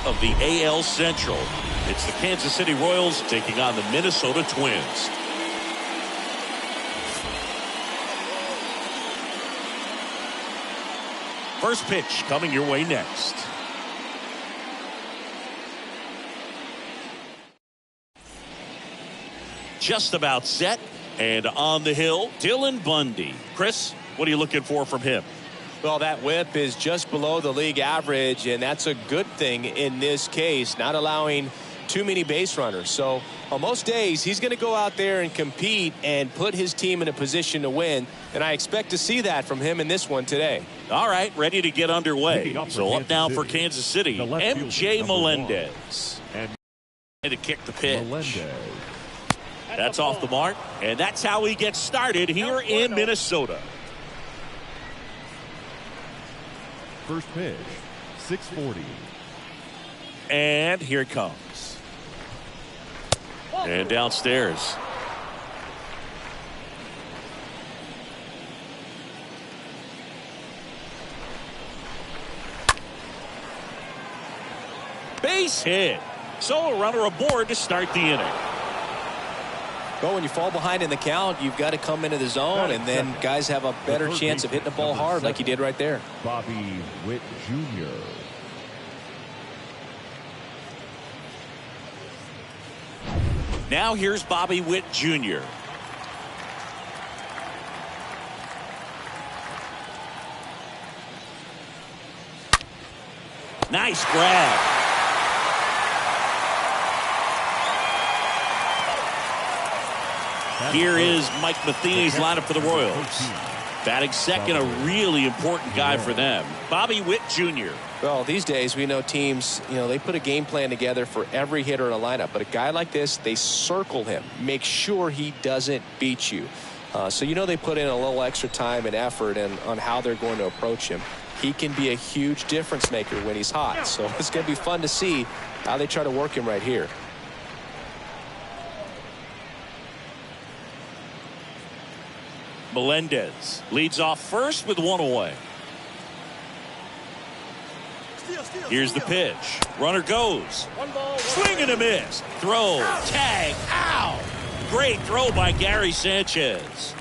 of the AL Central. It's the Kansas City Royals taking on the Minnesota Twins. First pitch coming your way next. Just about set and on the hill, Dylan Bundy. Chris, what are you looking for from him? Well, that whip is just below the league average, and that's a good thing in this case, not allowing too many base runners. So on most days, he's going to go out there and compete and put his team in a position to win, and I expect to see that from him in this one today. All right, ready to get underway. So up now for Kansas City, MJ Melendez. And to kick the pitch. That's off the mark, and that's how he gets started here in Minnesota. First pitch, 640. And here it comes. And downstairs. Base hit. So a runner aboard to start the inning. Well, when you fall behind in the count, you've got to come into the zone, and then guys have a better chance of hitting the ball hard like he did right there. Bobby Witt Jr. Now here's Bobby Witt Jr. Nice grab. Here is Mike Matheny's lineup for the Royals. Batting second, a really important guy for them. Bobby Witt Jr. Well, these days we know teams, they put a game plan together for every hitter in a lineup. But a guy like this, they circle him, make sure he doesn't beat you. So they put in a little extra time and effort on how they're going to approach him. He can be a huge difference maker when he's hot. So it's going to be fun to see how they try to work him right here. Melendez leads off first with one away. Here's the pitch. Runner goes. Swing and a miss. Throw. Tag. Ow. Great throw by Gary Sanchez.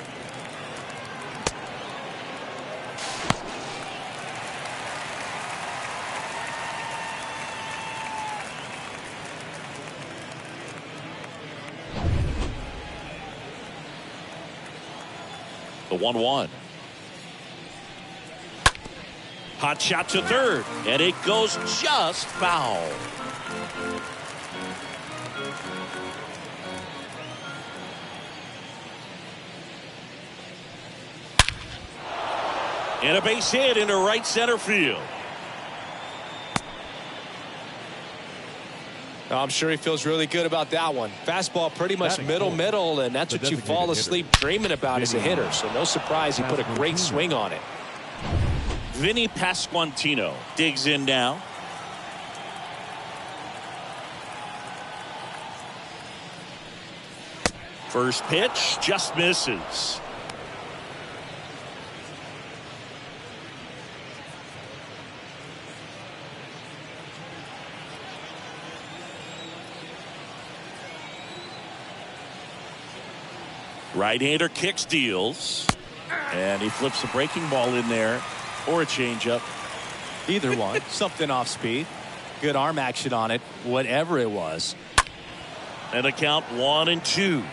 The 1-1. Hot shot to third, and it goes just foul. And a base hit into right center field. I'm sure he feels really good about that one. Fastball pretty much middle, and that's what you fall asleep dreaming about as a hitter. So no surprise he put a great swing on it. Vinny Pasquantino digs in now. First pitch just misses. Right-hander kicks, deals, and he flips a breaking ball in there or a changeup. Either one. Something off speed. Good arm action on it, whatever it was. And a count 1-2.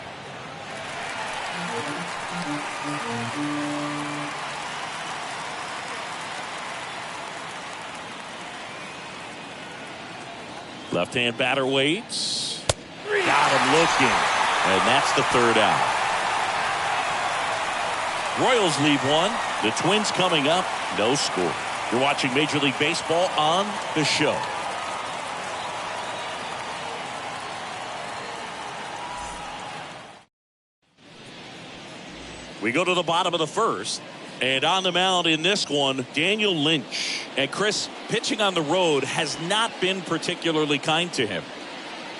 Left-hand batter waits. Got him looking. And that's the third out. Royals leave one. The Twins coming up. No score. You're watching Major League Baseball on the show. We go to the bottom of the first. And on the mound in this one, Daniel Lynch. And Chris, pitching on the road has not been particularly kind to him.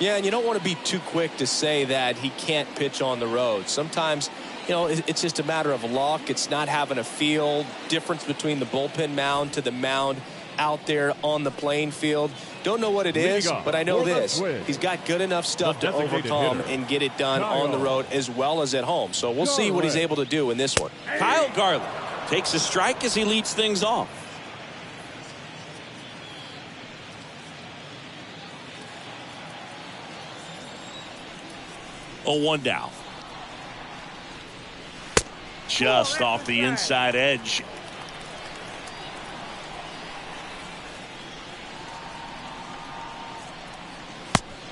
Yeah, and you don't want to be too quick to say that he can't pitch on the road. Sometimes, it's just a matter of luck. It's not having a feel. Difference between the bullpen mound to the mound out there on the playing field. Don't know what it is, but I know this. He's got good enough stuff to overcome and get it done on the road as well as at home. So we'll see what he's able to do in this one. Kyle Garland takes a strike as he leads things off. 0-1 down. Just off the inside edge.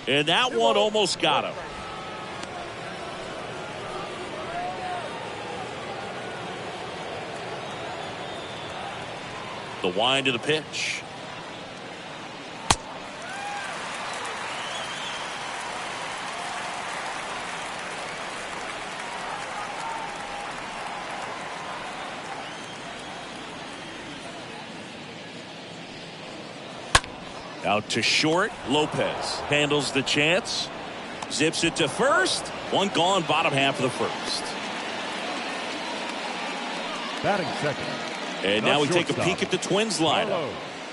And that one almost got him. The wind of the pitch. Out to short. Lopez handles the chance. Zips it to first. One gone, bottom half of the first. Batting second. And now we take a peek at the Twins lineup.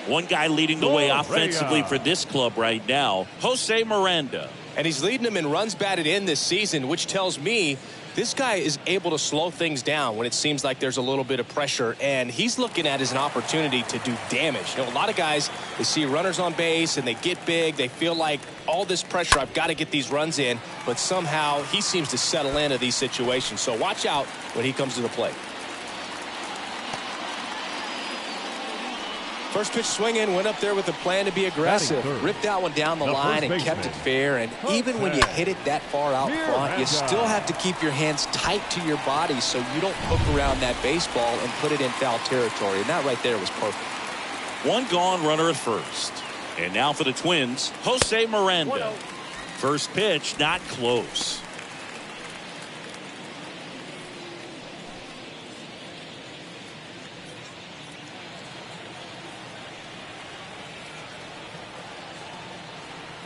One guy leading the way offensively for this club right now, Jose Miranda. And he's leading them in runs batted in this season, which tells me this guy is able to slow things down when it seems like there's a little bit of pressure, and he's looking at it as an opportunity to do damage. You know, a lot of guys, they see runners on base and they get big. They feel like all this pressure, I've got to get these runs in, but somehow he seems to settle into these situations. So watch out when he comes to the plate. First pitch swinging, went up there with a plan to be aggressive. Ripped that one down the line and kept it fair. And even when you hit it that far out front, you still have to keep your hands tight to your body so you don't hook around that baseball and put it in foul territory. And that right there was perfect. One gone, runner at first. And now for the Twins, Jose Miranda. First pitch, not close.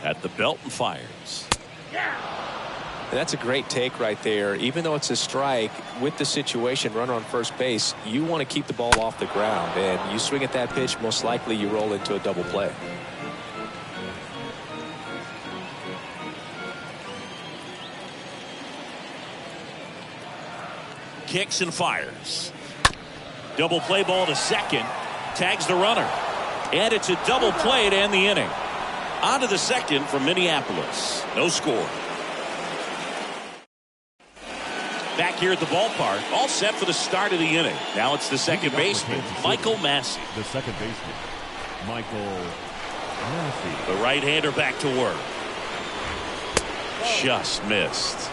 At the belt and fires. That's a great take right there. Even though it's a strike, with the situation, runner on first base, you want to keep the ball off the ground. And you swing at that pitch, most likely you roll into a double play. Kicks and fires. Double play ball to second. Tags the runner. And it's a double play to end the inning. On to the second from Minneapolis. No score. Back here at the ballpark, all set for the start of the inning. Now it's the second baseman, Michael Massey. The second baseman, Michael Massey. The right-hander back to work. Just missed.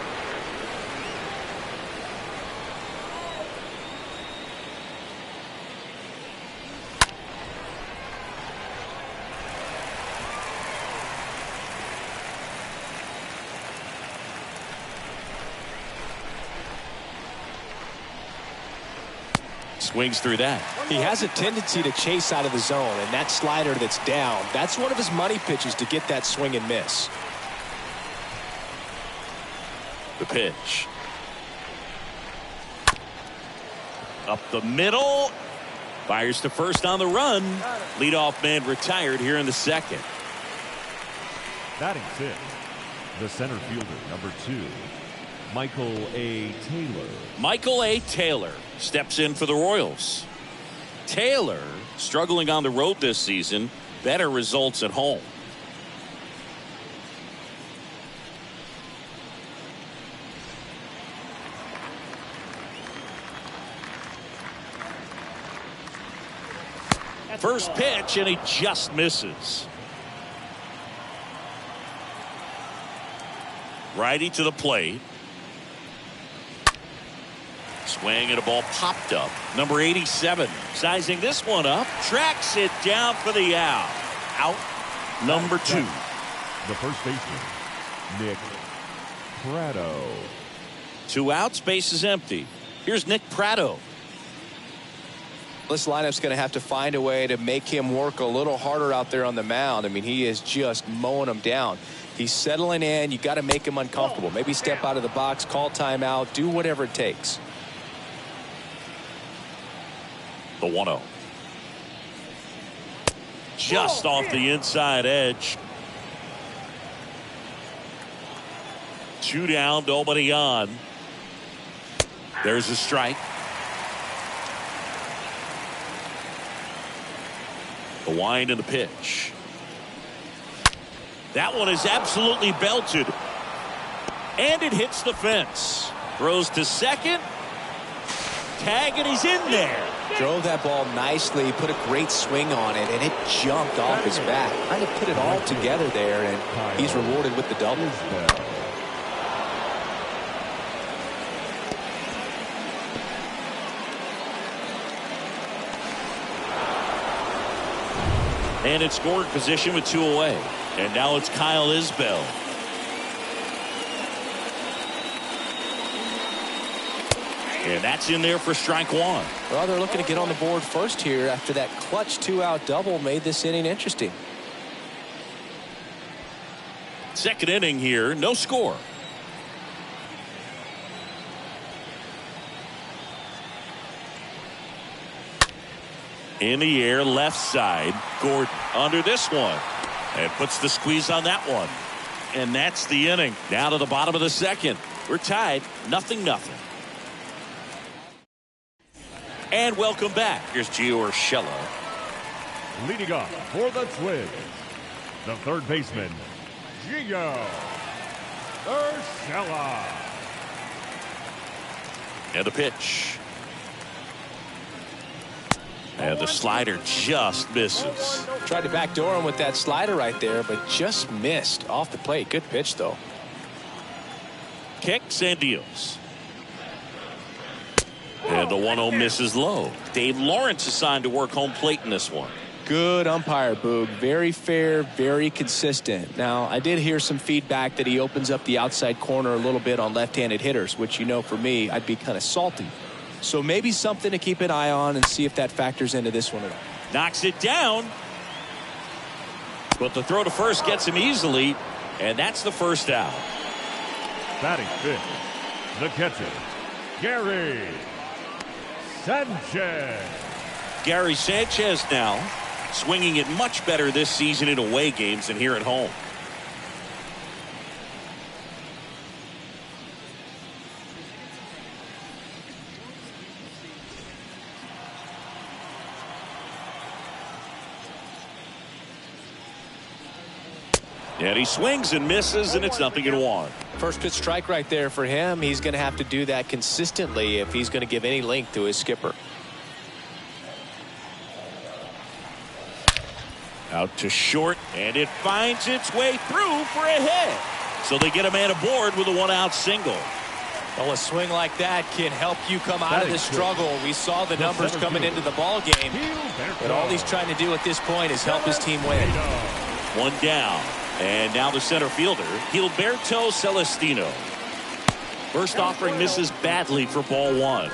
Swings through that. He has a tendency to chase out of the zone, and that slider that's down, that's one of his money pitches to get that swing and miss. The pitch. Up the middle. Fires to first on the run. Leadoff man retired here in the second. Batting fifth, the center fielder, number 2, Michael A. Taylor. Michael A. Taylor steps in for the Royals. Taylor struggling on the road this season. Better results at home. First pitch, and he just misses. Righty to the plate. Swing and a ball popped up. Number 87 sizing this one up. Tracks it down for the out. Out number 2. The first baseman, Nick Prado. 2 outs, base is empty. Here's Nick Prado. This lineup's going to have to find a way to make him work a little harder out there on the mound. I mean, he is just mowing them down. He's settling in. You got to make him uncomfortable. Maybe step out of the box, call timeout, do whatever it takes. The 1-0. just off the inside edge. 2 down, nobody on. There's a strike. The wind and the pitch. That one is absolutely belted. And it hits the fence. Throws to second. Tag, and he's in there. Drove that ball nicely, put a great swing on it, and it jumped off his bat. Kind of put it all together there, and he's rewarded with the double. And it's scoring position with 2 away. And now it's Kyle Isbell. And that's in there for strike 1. Well, they're looking to get on the board first here after that clutch 2-out double made this inning interesting. Second inning here, no score. In the air, left side. Gordon under this one. And puts the squeeze on that one. And that's the inning. Down to the bottom of the second. We're tied, 0-0. And welcome back. Here's Gio Urshela. Leading off for the Twins, the third baseman, Gio Urshela. And the pitch. And the slider just misses. Tried to backdoor him with that slider right there, but just missed off the plate. Good pitch, though. Kicks and deals. And the 1-0 misses low. Dave Lawrence assigned to work home plate in this one. Good umpire, Boog. Very fair, very consistent. Now, I did hear some feedback that he opens up the outside corner a little bit on left-handed hitters, which, you know, for me, I'd be kind of salty. So maybe something to keep an eye on and see if that factors into this one at all. Knocks it down. But the throw to first gets him easily. And that's the first out. Batting fifth, the catcher, Gary Sanchez. Gary Sanchez now swinging it much better this season in away games than here at home. And he swings and misses, and it's 0-1. First pitch strike right there for him. He's going to have to do that consistently if he's going to give any length to his skipper. Out to short, and it finds its way through for a hit. So they get a man aboard with a 1-out single. Well, a swing like that can help you come out of the struggle. We saw the numbers coming into the ball game, but all he's trying to do at this point is help his team win. 1 down. And now the center fielder, Gilberto Celestino. First offering misses badly for ball 1.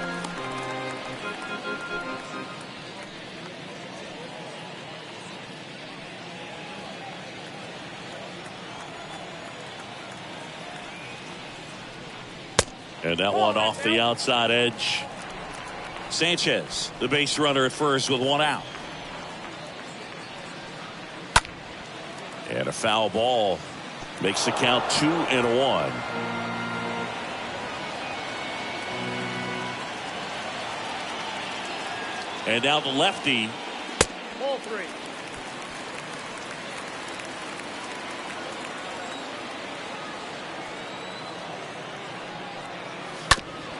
And that one off the outside edge. Sanchez, the base runner at first with 1 out. And a foul ball makes the count 2-1. And now the lefty. Ball 3.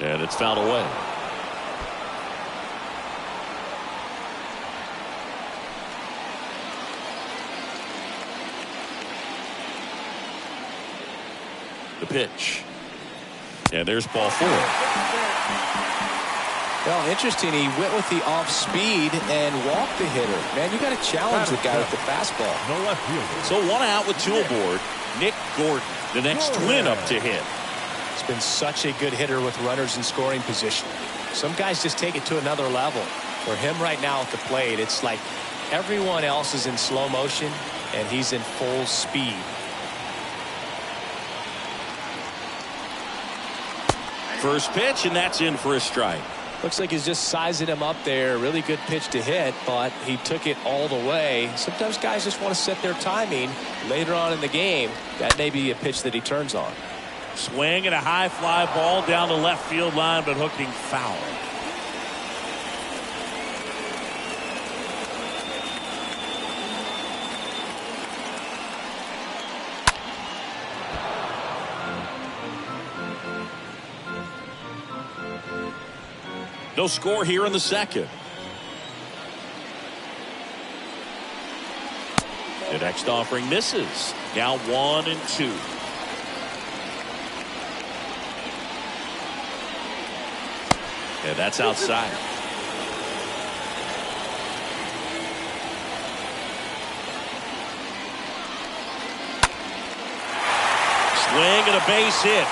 And it's fouled away. The pitch. And there's ball 4. Well, interesting. He went with the off speed and walked the hitter. Man, you got to challenge the guy with the fastball. The left fielder. So 1 out with 2 aboard. Nick Gordon, the next twin up to hit. He's been such a good hitter with runners in scoring position. Some guys just take it to another level. For him right now at the plate, it's like everyone else is in slow motion and he's in full speed. First pitch, and that's in for a strike. Looks like he's just sizing him up there. Really good pitch to hit, but he took it all the way. Sometimes guys just want to set their timing later on in the game. That may be a pitch that he turns on. Swing and a high fly ball down the left field line, but hooking foul. No score here in the second. The next offering misses. Now 1-2. Yeah, that's outside. Swing and a base hit.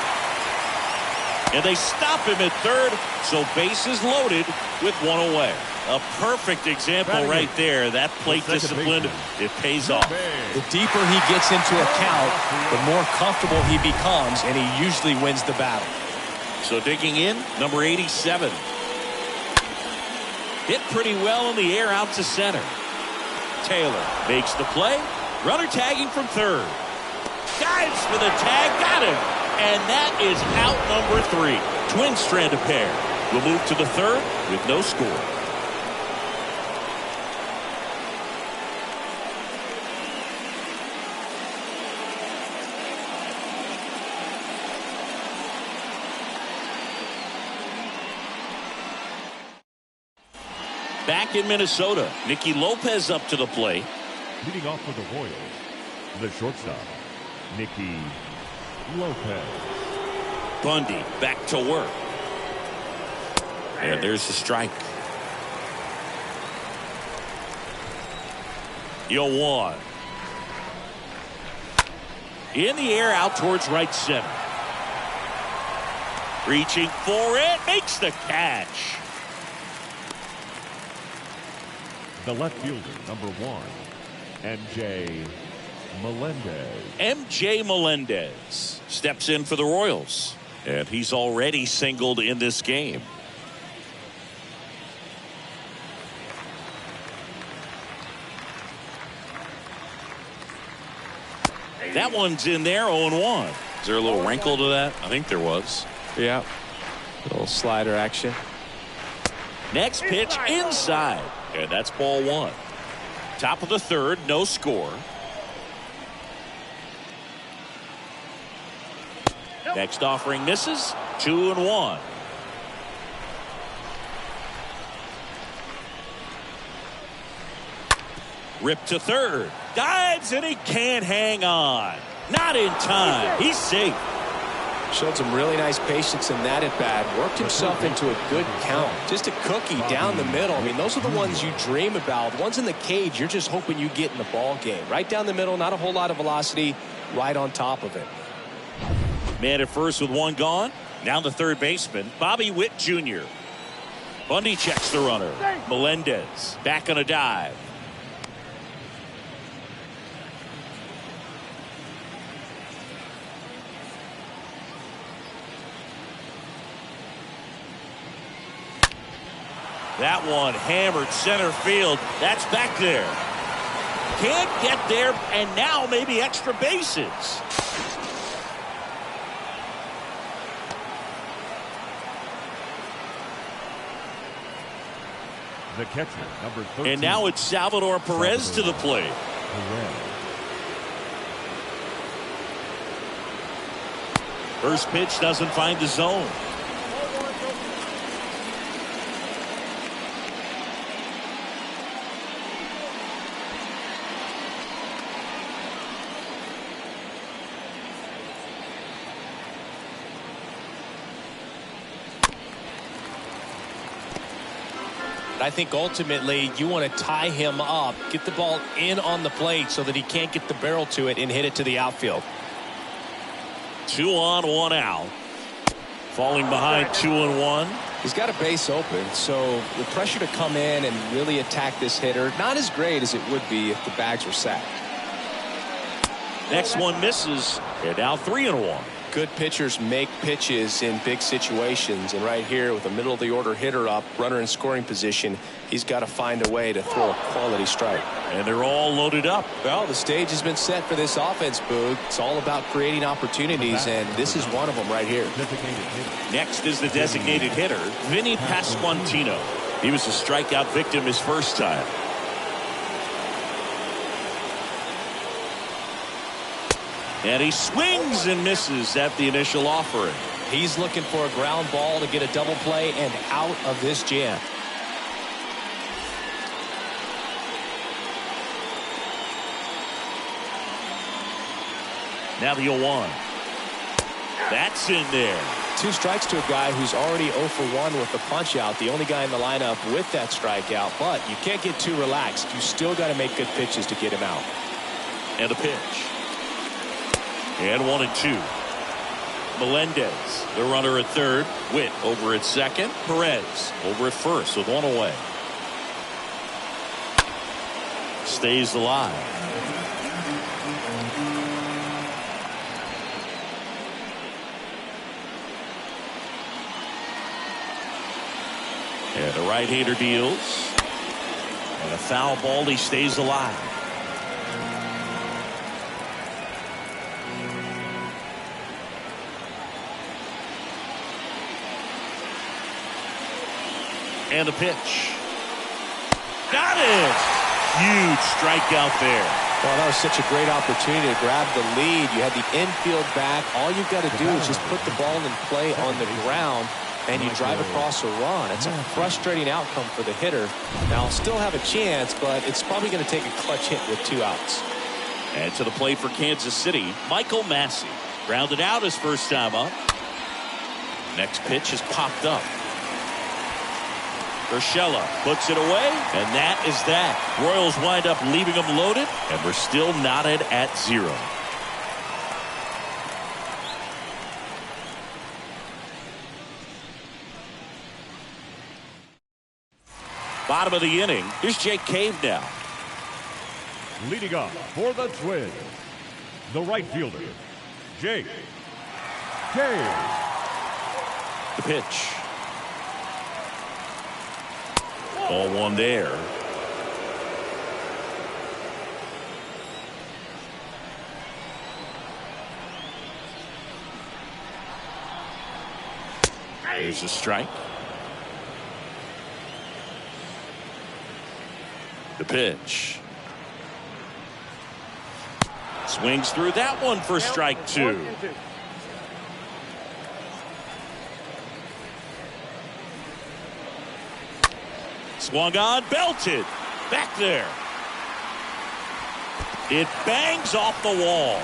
And they stop him at third, so bases loaded with one away. A perfect example right there. That plate discipline, it pays off. The deeper he gets into a count, the more comfortable he becomes, and he usually wins the battle. So digging in, number 87. Hit pretty well in the air out to center. Taylor makes the play. Runner tagging from third. Dives for the tag, got him. And that is out number 3. Twin stranded pair. We'll move to the third with no score. Back in Minnesota, Nicky Lopez up to the plate. Leading off for the Royals, the shortstop, Nicky Lopez. Bundy back to work. And there's the strike. 0-1. In the air out towards right center. Reaching for it. Makes the catch. The left fielder, number 1, MJ Melendez. MJ Melendez steps in for the Royals, and he's already singled in this game. That one's in there, 0-1. Is there a little wrinkle to that? I think there was. Yeah. A little slider action. Next pitch inside, and that's ball 1. Top of the third, no score. Next offering misses. 2-1. Rip to third. Dives and he can't hang on. Not in time. He's safe. Showed some really nice patience in that at bat. Worked himself into a good count. Just a cookie down the middle. I mean, those are the ones you dream about. The ones in the cage, you're just hoping you get in the ball game. Right down the middle, not a whole lot of velocity. Right on top of it. Man at first with one gone. Now the third baseman, Bobby Witt Jr. Bundy checks the runner. Melendez back on a dive. That one hammered center field. That's back there. Can't get there, and now maybe extra bases. The catcher, number 13. And now it's Salvador Perez to the plate. First pitch doesn't find the zone. I think ultimately you want to tie him up, get the ball in on the plate so that he can't get the barrel to it and hit it to the outfield. 2 on, 1 out. Falling behind 2-1. He's got a base open, so the pressure to come in and really attack this hitter, not as great as it would be if the bags were sacked. Next one misses, and now 3-1. good pitchers make pitches in big situations, and right here with a middle of the order hitter up, runner in scoring position, he's got to find a way to throw a quality strike. And they're all loaded up. Well, the stage has been set for this offense, Boog. It's all about creating opportunities, and this is one of them right here. Next is the designated hitter, Vinny Pasquantino. He was a strikeout victim his first time. And he swings and misses at the initial offering. He's looking for a ground ball to get a double play and out of this jam. Now the 0-1. That's in there. 2 strikes to a guy who's already 0 for 1 with the punch out. The only guy in the lineup with that strikeout. But you can't get too relaxed. You still got to make good pitches to get him out. And a pitch. And 1-2. Melendez, the runner at third. Witt over at second. Perez over at first with 1 away. Stays alive. And a right-hander deals. And a foul ball. He stays alive. And the pitch. Got it! Huge strikeout there. Well, that was such a great opportunity to grab the lead. You had the infield back. All you've got to do is just put the ball in play on the ground, and you drive across a run. It's a frustrating outcome for the hitter. Now, still have a chance, but it's probably going to take a clutch hit with 2 outs. And to the plate for Kansas City, Michael Massey. Grounded out his first time up. Next pitch has popped up. Urshela puts it away, and that is that. Royals wind up leaving them loaded, and we're still knotted at 0. Bottom of the inning. Here's Jake Cave now. Leading off for the Twins, the right fielder, Jake Cave. The pitch. Ball 1 there. There's a strike. The pitch. Swings through that one for strike 2. Swung on, belted. Back there. It bangs off the wall.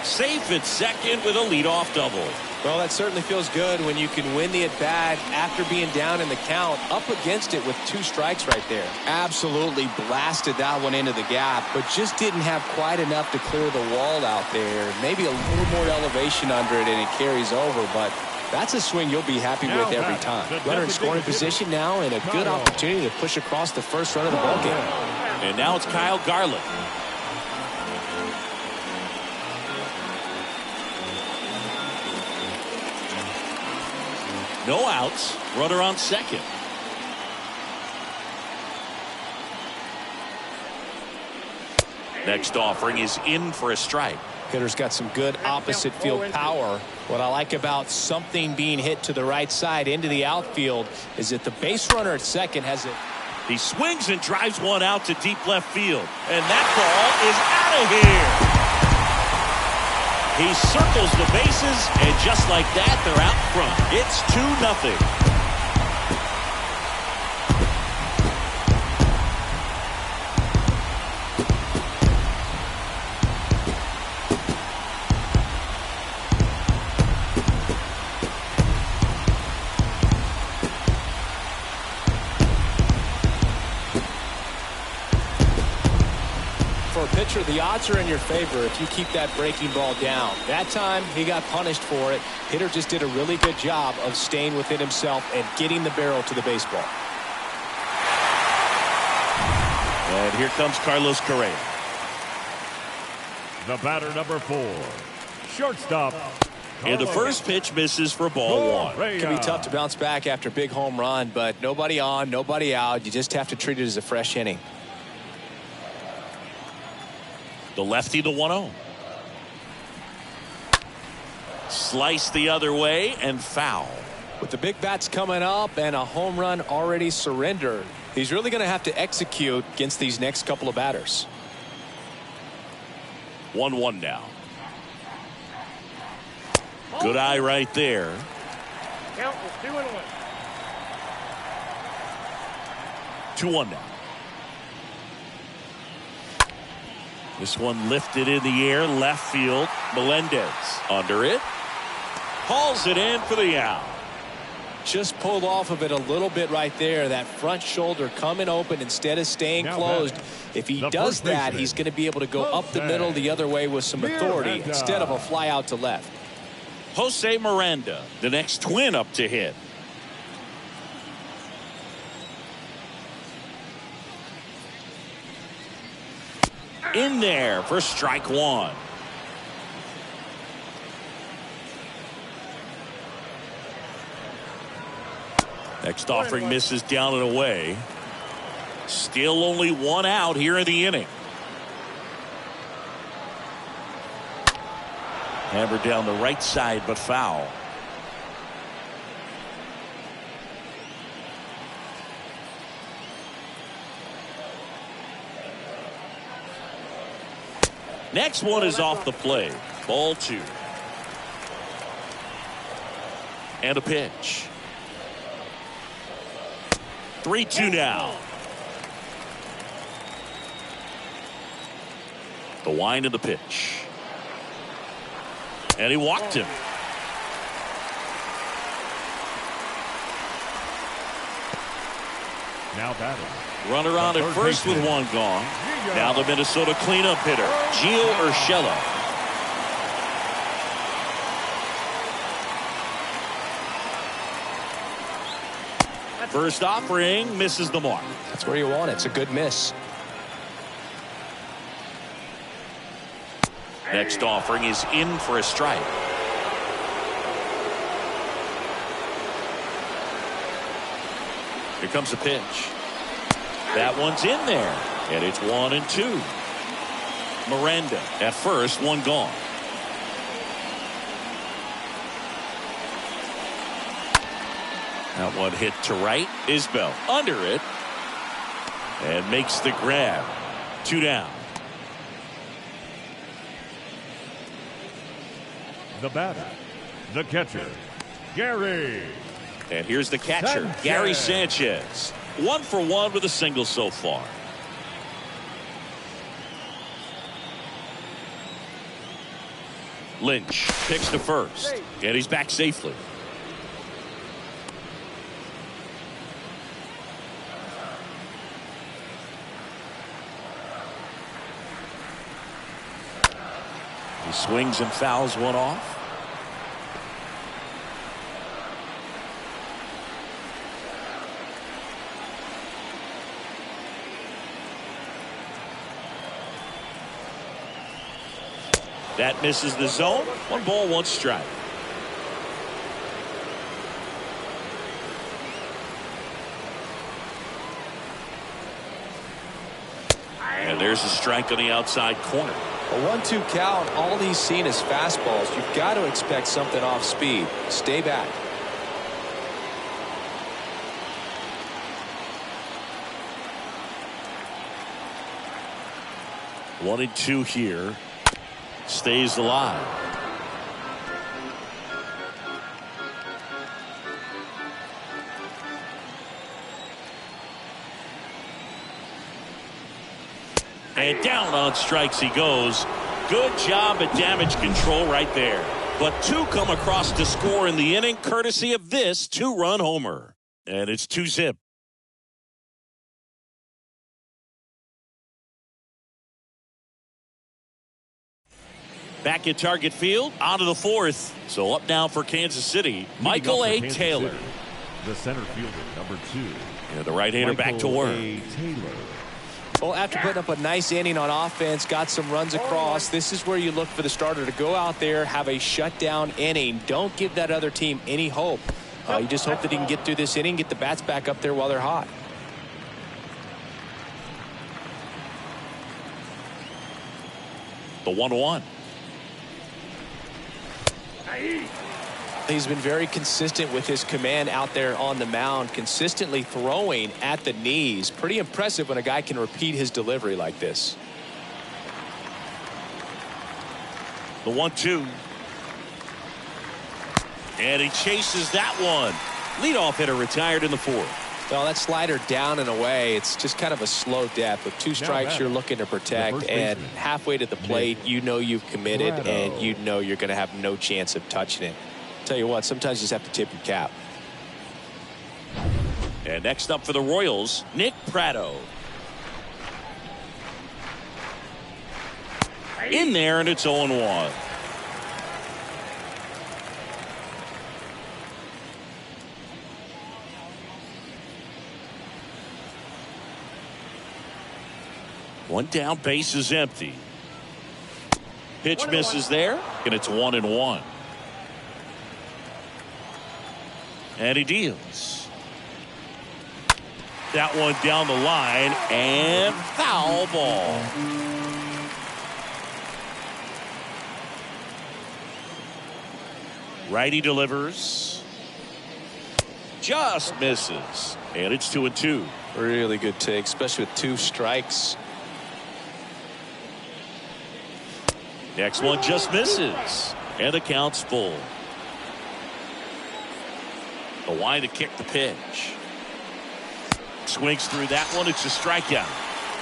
Safe at second with a leadoff double. Well, that certainly feels good when you can win the at-bat after being down in the count, up against it with 2 strikes right there. Absolutely blasted that one into the gap, but just didn't have quite enough to clear the wall out there. Maybe a little more elevation under it and it carries over, but that's a swing you'll be happy with every time. Runner in scoring position now and a good opportunity to push across the first run of the ballgame. And now it's Kyle Garland. No outs. Runner on second. Next offering is in for a strike. Hitter's got some good opposite field power. What I like about something being hit to the right side into the outfield is that the base runner at second has it. He swings and drives one out to deep left field. And that ball is out of here. He circles the bases, and just like that, they're out front. It's 2-0. The odds are in your favor if you keep that breaking ball down. That time he got punished for it. Hitter just did a really good job of staying within himself and getting the barrel to the baseball. And here comes Carlos Correa. The batter, number 4, shortstop. And the first pitch misses for ball one. It can be tough to bounce back after a big home run, but nobody on, nobody out. You just have to treat it as a fresh inning. The lefty, the 1-0. Slice the other way and foul. With the big bats coming up and a home run already surrendered, he's really going to have to execute against these next couple of batters. 1-1 now. Good eye right there. Count was 2-1. 2-1 now. This one lifted in the air, left field. Melendez under it. Hauls it in for the out. Just pulled off of it a little bit right there. That front shoulder coming open instead of staying closed. If he does that, he's going to be able to go up the middle the other way with some authority instead of a fly out to left. Jose Miranda, the next twin up to hit. In there for strike one. Next offering misses down and away. Still only one out here in the inning. Hammered down the right side, but foul. Next one is off the plate. Ball two. And a pitch. 3-2 now. The wind of the pitch. And he walked him. Now batting. Runner on at first with one gone. Now the Minnesota cleanup hitter, Gio Urshela. First offering misses the mark. That's where you want it. It's a good miss. Next offering is in for a strike. Here comes the pitch. That one's in there. And it's 1-2. Miranda at first, one gone. That one hit to right. Isbell under it. And makes the grab. 2 down. The batter, the catcher, Gary. And here's the catcher, Sanchez. Gary Sanchez. 1 for 1 with a single so far. Lynch picks to first. And he's back safely. He swings and fouls one off. That misses the zone. 1 ball, 1 strike. And there's a strike on the outside corner. A 1-2 count. All he's seen is fastballs. You've got to expect something off speed. Stay back. One and two here. Stays alive. And down on strikes he goes. Good job at damage control right there. But 2 come across to score in the inning, courtesy of this 2-run homer. And it's 2-zip. Back at Target Field, on to the 4th. So up now for Kansas City, Michael A. Taylor. The center fielder, number 2. Yeah, the right-hander back to work. A. Taylor. Well, after putting up a nice inning on offense, got some runs across, this is where you look for the starter to go out there, have a shutdown inning. Don't give that other team any hope. You just hope that he can get through this inning, get the bats back up there while they're hot. The 1-1. He's been very consistent with his command out there on the mound, consistently throwing at the knees. Pretty impressive when a guy can repeat his delivery like this. The 1-2. And he chases that one. Leadoff hitter retired in the 4th. Well, that slider down and away, it's just kind of a slow death. With 2 strikes, you're looking to protect, and halfway to the plate, you know you've committed, and you know you're going to have no chance of touching it. Tell you what, sometimes you just have to tip your cap. And next up for the Royals, Nick Pratto. In there, and it's 0-1. One down, base is empty. Pitch misses there, and it's 1-1. And he deals. That one down the line, and foul ball. Righty delivers. Just misses. And it's 2-2. Really good take, especially with 2 strikes. Next one just misses. And the count's full. The line to kick the pitch. Swings through that one. It's a strikeout.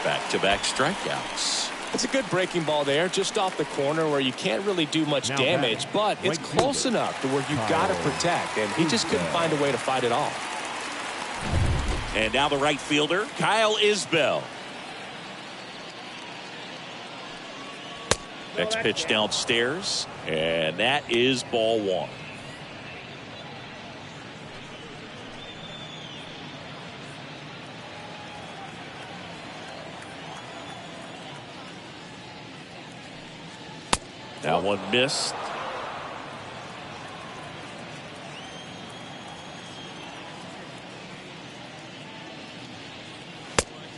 Back-to-back strikeouts. It's a good breaking ball there, just off the corner where you can't really do much damage, but it's close enough to where you've got to protect, and he just couldn't find a way to fight it off. And now the right fielder, Kyle Isbell. Next pitch downstairs, and that is ball 1. That one missed.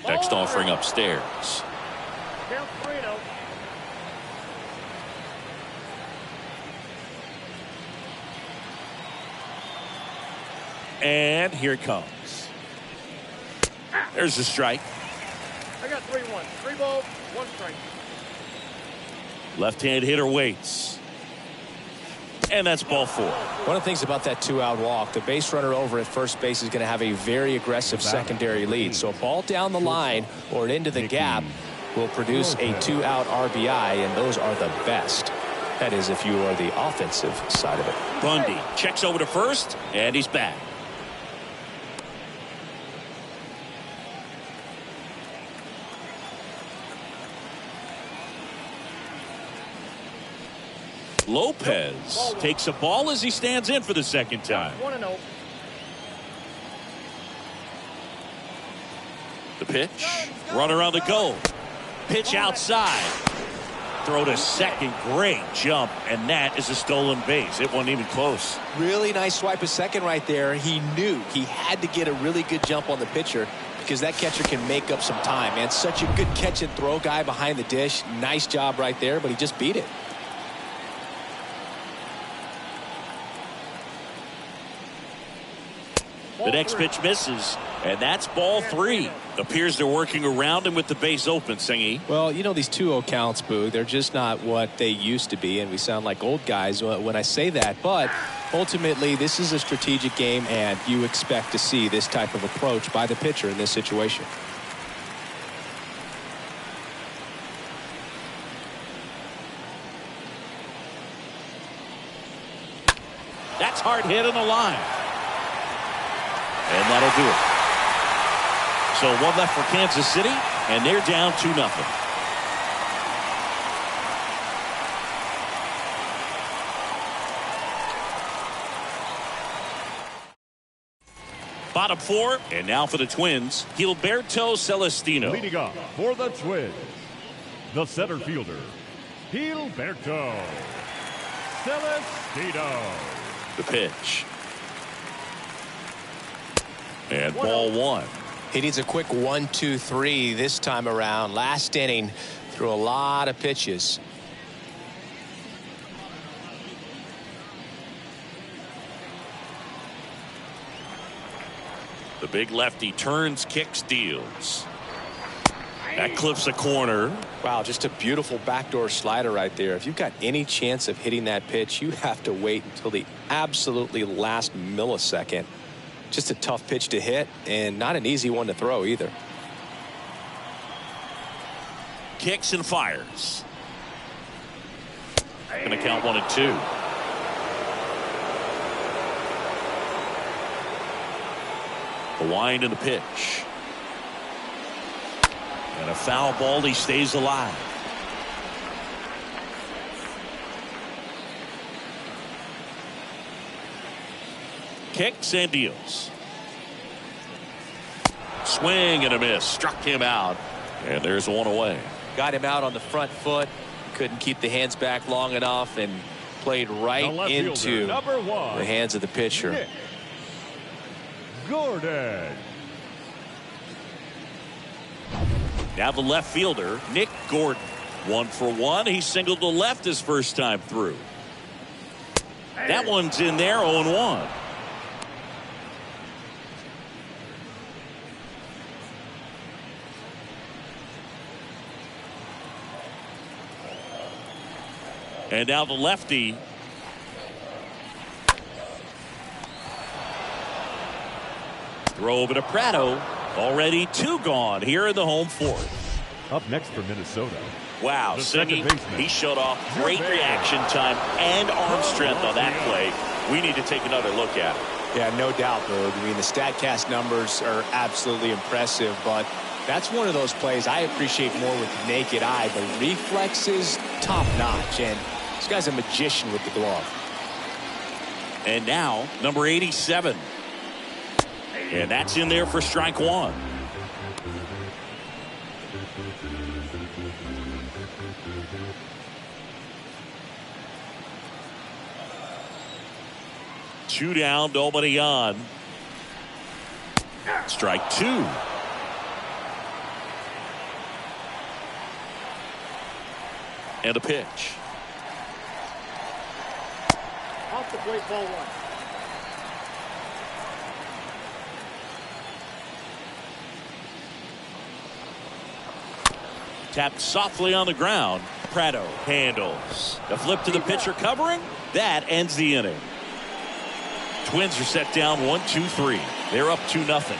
Next offering upstairs. And here it comes. There's the strike. I got 3-1. 3 balls, 1 strike. Left-hand hitter waits. And that's ball 4. One of the things about that 2-out walk, the base runner over at first base is going to have a very aggressive secondary lead. So a ball down the line or into the gap will produce a 2-out RBI, and those are the best. That is if you are the offensive side of it. Bundy checks over to first, and he's back. Lopez takes a ball as he stands in for the second time. 1-0. The pitch. Runner on the go. Pitch outside. Throw to second. Great jump. And that is a stolen base. It wasn't even close. Really nice swipe of second right there. He knew he had to get a really good jump on the pitcher because that catcher can make up some time. Man, such a good catch and throw guy behind the dish. Nice job right there, but he just beat it. The next pitch misses, and that's ball 3. Appears they're working around him with the base open, Singy. Well, you know, these 2-0 counts, Boo, they're just not what they used to be, and we sound like old guys when I say that. But ultimately, this is a strategic game, and you expect to see this type of approach by the pitcher in this situation. That's hard hit on the line. And that'll do it. So 1 left for Kansas City, and they're down 2-0. Bottom four, and now for the Twins, Gilberto Celestino. Leading off for the Twins, the center fielder, Gilberto Celestino. The pitch. And ball one. He needs a quick 1-2-3 this time around. Last inning, threw a lot of pitches. The big lefty turns, kicks, deals. That clips a corner. Wow, just a beautiful backdoor slider right there. If you've got any chance of hitting that pitch, you have to wait until the absolutely last millisecond. Just a tough pitch to hit, and not an easy one to throw either. Kicks and fires. Going to count 1-2. The wind and the pitch. And a foul ball. He stays alive. Kicks and deals. Swing and a miss. Struck him out. And there's one away. Got him out on the front foot. Couldn't keep the hands back long enough and played right into the hands of the pitcher. Nick Gordon. Now the left fielder, Nick Gordon. 1 for 1. He singled to left his first time through. That one's in there, 0-1. And now the lefty. Throw over to Prado. Already 2 gone here in the home fourth. Up next for Minnesota. Wow, singing. He showed off great reaction time and arm strength on that play. We need to take another look at it. Yeah, no doubt, Berg. I mean, the StatCast numbers are absolutely impressive, but that's one of those plays I appreciate more with the naked eye. The reflexes, top notch, and this guy's a magician with the glove. And now, number 87. And that's in there for strike 1. Two down, nobody on. Strike 2. And a pitch. Off the plate, ball 1. Tapped softly on the ground. Prado handles. The flip to the pitcher covering. That ends the inning. Twins are set down 1-2-3. They're up 2-0.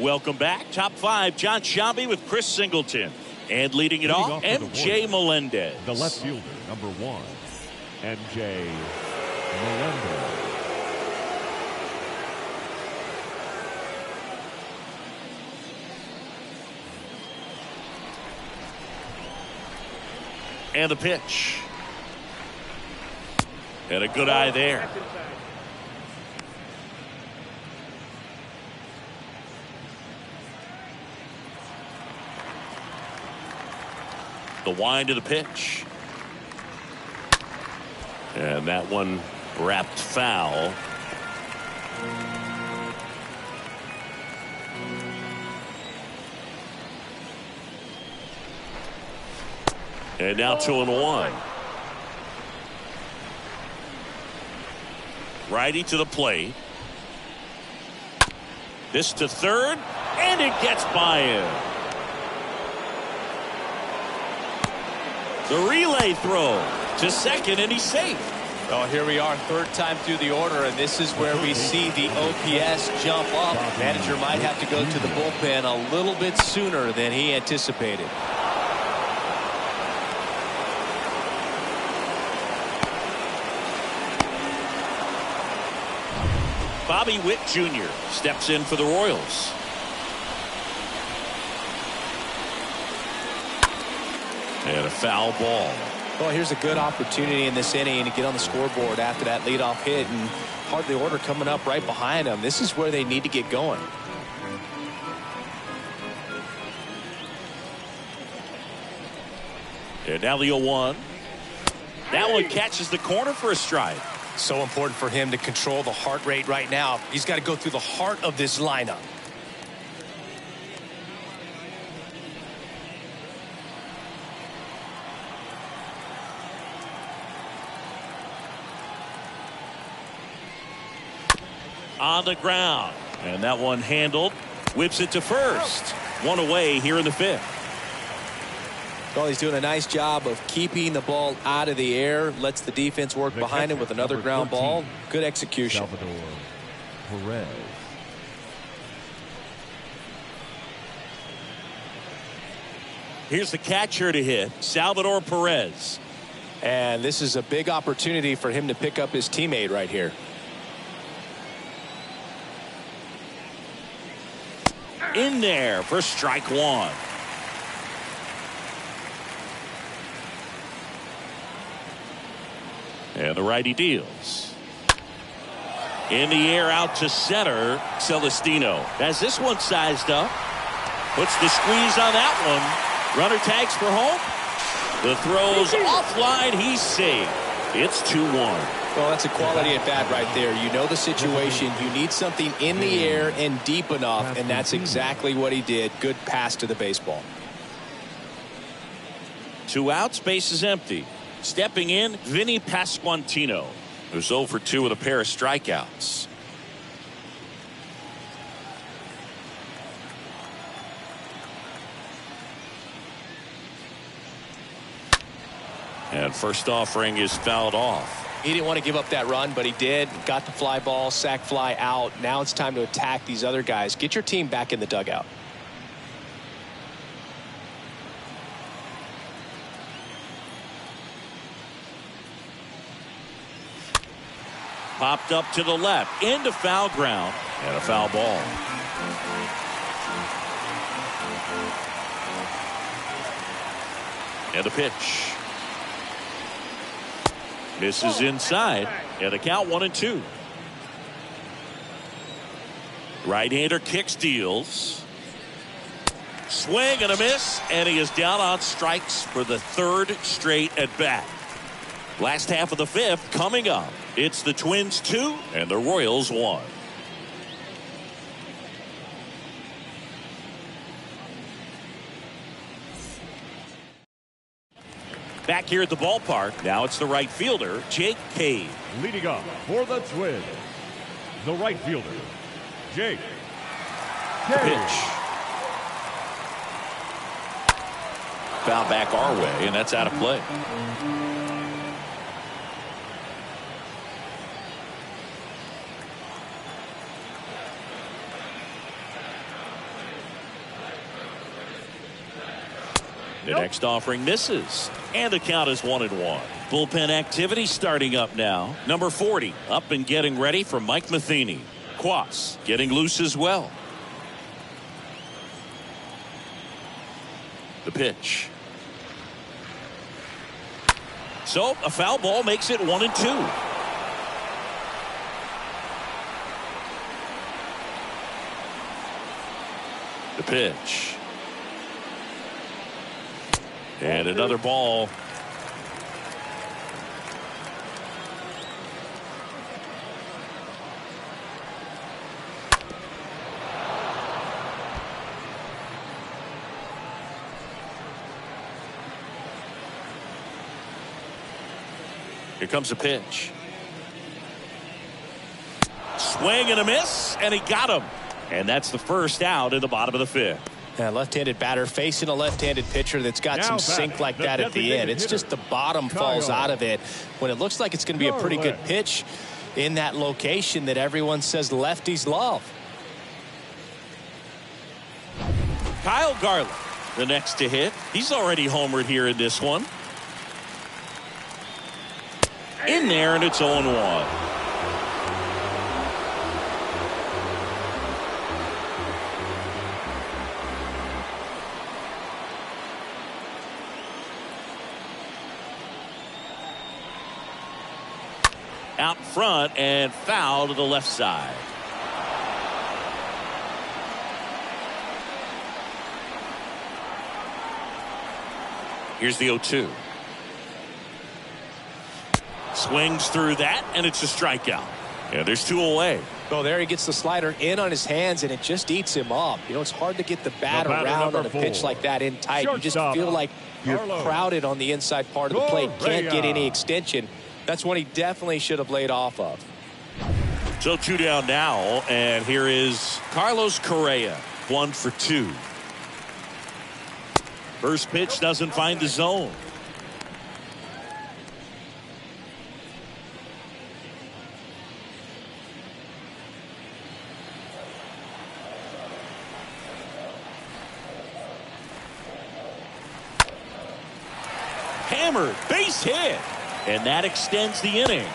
Welcome back. Top 5, John Sciambi with Chris Singleton. And leading it off, MJ Melendez. The left fielder, number 1, MJ Melendez. And the pitch. And a good eye there. The wind of the pitch. And that one wrapped foul. And now 2-1. Righty to the plate. This to third, and it gets by him. The relay throw to second, and he's safe. Oh, here we are, third time through the order, and this is where we see the OPS jump up. Manager might have to go to the bullpen a little bit sooner than he anticipated. Bobby Witt Jr. steps in for the Royals. And a foul ball. Well, here's a good opportunity in this inning to get on the scoreboard after that leadoff hit, and hardly order coming up right behind them. This is where they need to get going. And now the 0-1. That one catches the corner for a strike. So important for him to control the heart rate right now. He's got to go through the heart of this lineup. On the ground. And that one handled. Whips it to first. One away here in the 5th. Well, he's doing a nice job of keeping the ball out of the air. Lets the defense work behind him with another ground ball. Good execution. Salvador Perez. Here's the catcher to hit, Salvador Perez. And this is a big opportunity for him to pick up his teammate right here. In there for strike one. And the righty deals. In the air out to center. Celestino has this one sized up. Puts the squeeze on that one. Runner tags for home. The throw's offline. He's safe. It's 2-1. Well, that's a quality at bat right there. You know the situation. You need something in the air and deep enough, and that's exactly what he did. Good pass to the baseball. 2 outs, base is empty. Stepping in, Vinny Pasquantino, who's 0 for 2 with a pair of strikeouts. And first offering is fouled off. He didn't want to give up that run, but he did. Got the fly ball, sac fly out. Now it's time to attack these other guys. Get your team back in the dugout. Popped up to the left, into foul ground, and a foul ball. And a pitch. Misses inside, and a count 1-2. Right-hander kicks, deals. Swing and a miss, and he is down on strikes for the 3rd straight at bat. Last half of the 5th coming up. It's the Twins 2 and the Royals 1. Back here at the ballpark, now it's the right fielder, Jake Cave. Leading up for the Twins, the right fielder, Jake Cave. Pitch. Foul back our way, and that's out of play. The next offering misses, and the count is 1-1. Bullpen activity starting up now. Number 40 up and getting ready for Mike Matheny. Quas getting loose as well. The pitch. So a foul ball makes it 1-2. The pitch. And another ball. Here comes a pitch. Swing and a miss, and he got him. And that's the first out in the bottom of the 5th. Yeah, left-handed batter facing a left-handed pitcher that's got some sink like that at the end. It's just the bottom falls out of it when it looks like it's going to be a pretty good pitch in that location that everyone says lefties love. Kyle Garland, the next to hit. He's already homered here in this one. In there, and it's 0-1. out front and foul to the left side. Here's the 0-2. Swings through that, and it's a strikeout. Yeah, there's 2 away. Oh, there he gets the slider in on his hands, and it just eats him up. You know, it's hard to get the bat around on a pitch like that in tight. You just feel like you're crowded on the inside part of the plate. Can't get any extension. That's one he definitely should have laid off of. So 2 down now, and here is Carlos Correa, 1 for 2. First pitch doesn't find the zone. Hammered, base hit, and that extends the inning.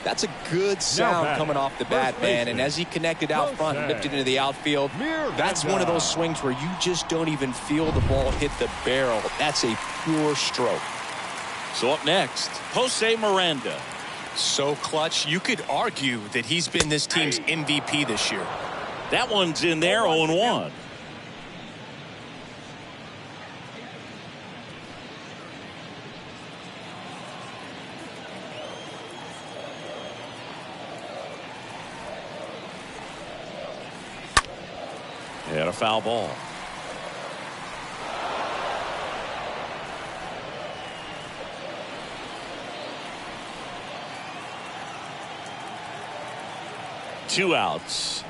That's a good sound coming off the bat, man. And as he connected out front and lifted into the outfield, that's one of those swings where you just don't even feel the ball hit the barrel. That's a pure stroke. So up next, Jose Miranda. So clutch, you could argue that he's been this team's MVP this year. That one's in there, 0-1. And a foul ball. Two outs.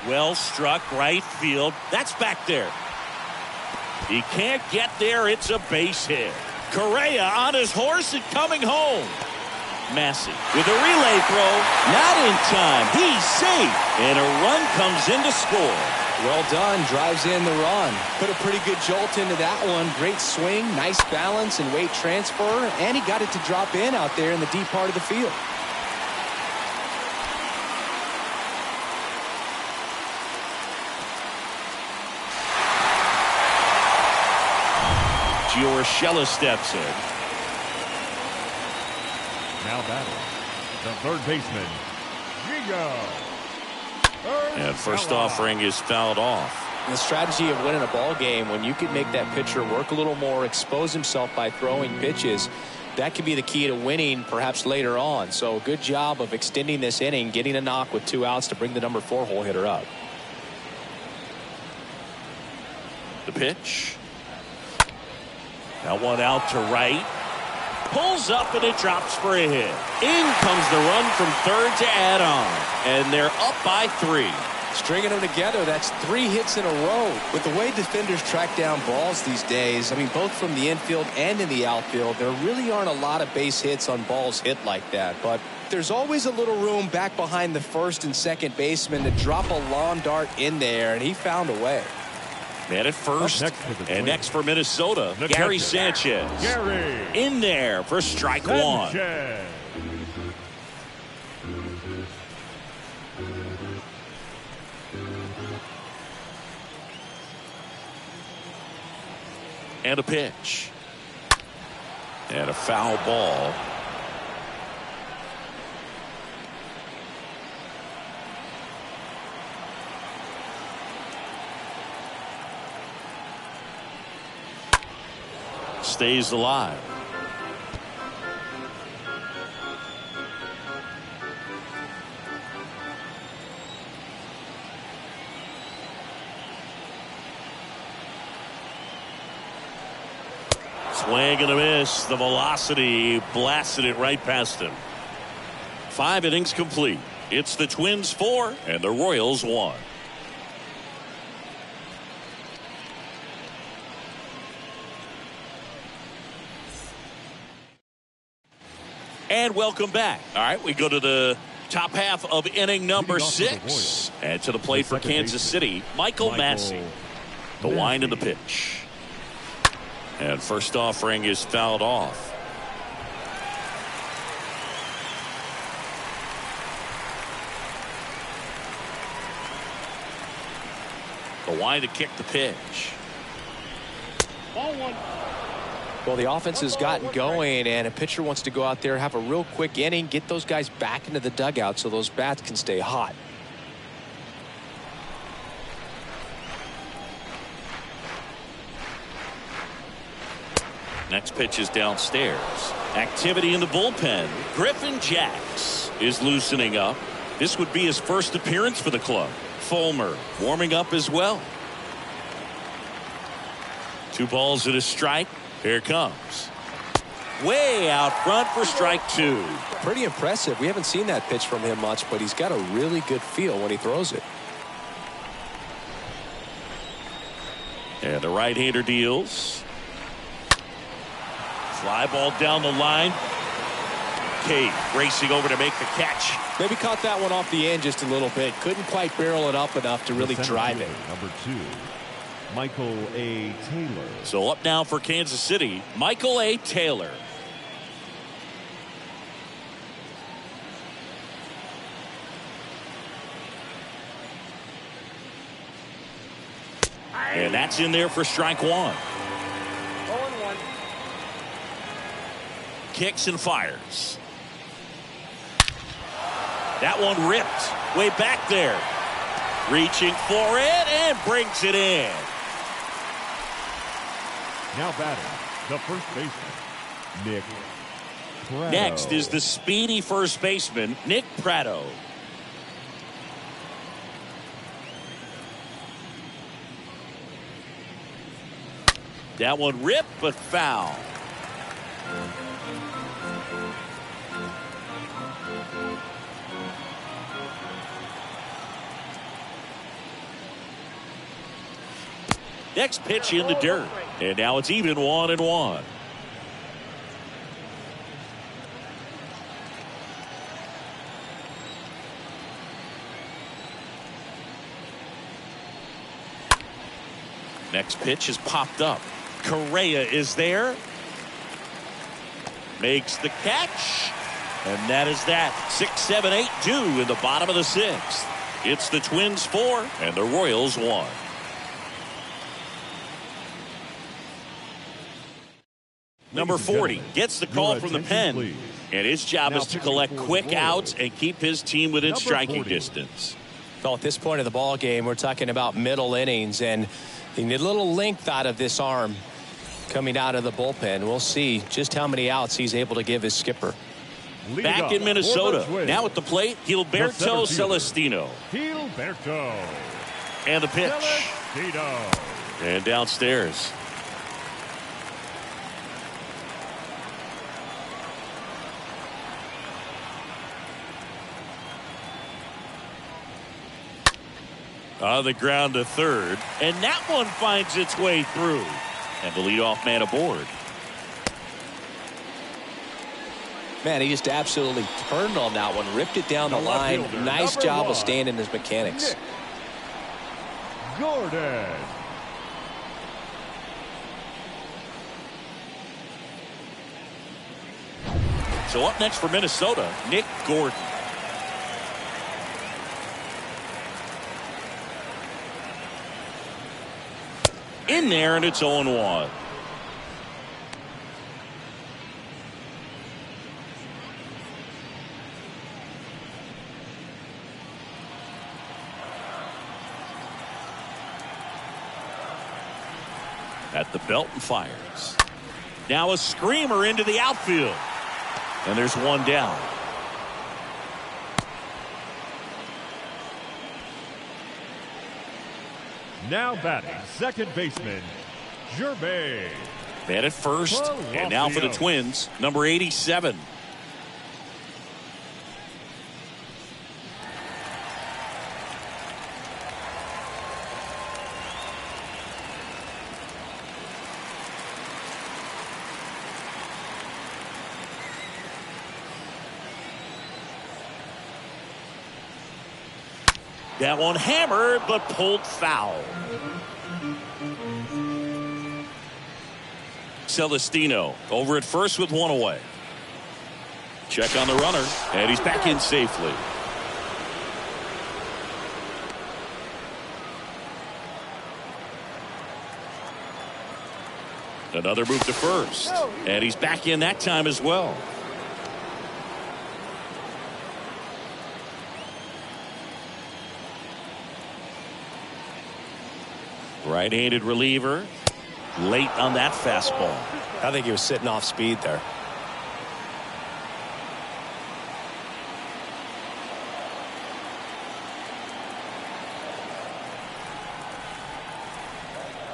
Well struck, right field. That's back there. He can't get there. It's a base hit. Correa on his horse and coming home. Massey with a relay throw, not in time. He's safe, and a run comes in to score. Well done, drives in the run. Put a pretty good jolt into that one. Great swing, nice balance and weight transfer, and he got it to drop in out there in the deep part of the field. Gio Urshela steps in. Now batting, the third baseman, Gio. And first offering is fouled off. The strategy of winning a ball game, when you can make that pitcher work a little more, expose himself by throwing pitches, that could be the key to winning perhaps later on. So good job of extending this inning, getting a knock with 2 outs to bring the number 4 hole hitter up. The pitch. That one out to right. Pulls up and it drops for a hit. In comes the run from third to add on. And they're up by 3. Stringing them together, that's 3 hits in a row. With the way defenders track down balls these days, I mean, both from the infield and in the outfield, there really aren't a lot of base hits on balls hit like that. But there's always a little room back behind the first and second baseman to drop a lawn dart in there, and he found a way. Man at first, and next for Minnesota, Gary Sanchez. In there for strike 1. And a pitch. And a foul ball. Stays alive. Swing and a miss. The velocity blasted it right past him. 5 innings complete. It's the Twins 4 and the Royals 1. And welcome back. All right, we go to the top half of inning number 6. And to the plate for Kansas City, Michael Massey. The wind and the pitch. And first offering is fouled off. The wind to kick the pitch. Ball 1. Well, the offense has gotten going, and a pitcher wants to go out there, have a real quick inning, get those guys back into the dugout so those bats can stay hot. Next pitch is downstairs. Activity in the bullpen. Griffin Jacks is loosening up. This would be his first appearance for the club. Fulmer warming up as well. 2 balls and a strike. Here it comes. Way out front for strike 2. Pretty impressive. We haven't seen that pitch from him much, but he's got a really good feel when he throws it. And the right-hander deals. Fly ball down the line. Cade racing over to make the catch. Maybe caught that one off the end just a little bit. Couldn't quite barrel it up enough to really drive it. Number 2, Michael A. Taylor. So up now for Kansas City, Michael A. Taylor. And that's in there for strike 1. 0-1. Kicks and fires. That one ripped way back there. Reaching for it and brings it in. Now batting, the first baseman, Nick Prado. Next is the speedy first baseman, Nick Prado. That one ripped but foul. Next pitch in the dirt. And now it's even 1-1. Next pitch is popped up. Correa is there. Makes the catch. And that is that. 6, 7, 8, 2 in the bottom of the 6th. It's the Twins 4 and the Royals 1. Number 40 gets the call from the pen, and his job is to collect quick outs and keep his team within striking distance. Well, at this point of the ball game, we're talking about middle innings, and you need a little length out of this arm coming out of the bullpen. We'll see just how many outs he's able to give his skipper. Back in Minnesota, now at the plate, Gilberto Celestino. Gilberto. And the pitch. Celestino. And downstairs. On the ground to third, and that one finds its way through. And the leadoff man aboard. Man, he just absolutely turned on that one, ripped it down the line. Nice job of staying in his mechanics. Nick Gordon. So up next for Minnesota, Nick Gordon. In there, and it's 0-1. At the belt and fires. Now a screamer into the outfield. And there's one down. Now batting, second baseman, Gervais. Man at first, and now for the Twins, number 87. That one hammered, but pulled foul. Celestino over at first with one away. Check on the runner, and he's back in safely. Another move to first. And he's back in that time as well. Right-handed reliever. Late on that fastball. I think he was sitting off speed there.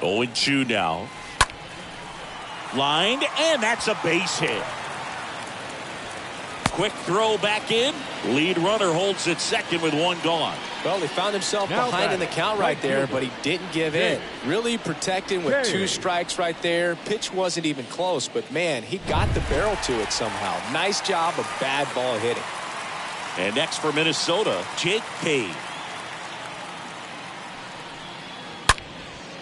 Oh, 0-2 now. Lined, and that's a base hit. Quick throw back in. Lead runner holds at second with one gone. Well, he found himself Now behind in the back. count right there, but he didn't give in. Really protecting with Okay. 2 strikes right there. Pitch wasn't even close, but man, he got the barrel to it somehow. Nice job of bad ball hitting. And next for Minnesota, Jake Cave.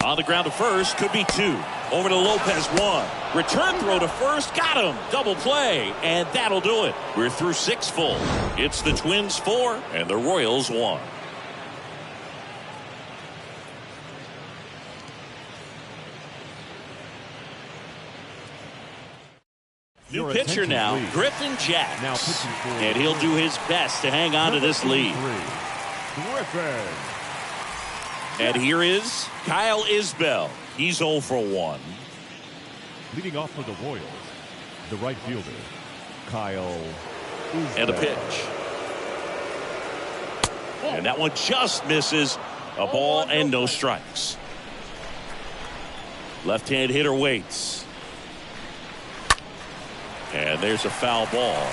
On the ground to first, could be 2. Over to Lopez, 1. Return throw to first, got him. Double play, and that'll do it. We're through 6 full. It's the Twins 4 and the Royals 1. New Your pitcher attention, now, please. Griffin Jacks. Now pitching for And he'll do his best to hang on to this lead. Griffin. And here is Kyle Isbell. He's 0 for 1. Leading off for the Royals, the right fielder, Kyle Isbell. And a pitch. And that one just misses. A ball and no strikes. Left-hand hitter waits. And there's a foul ball.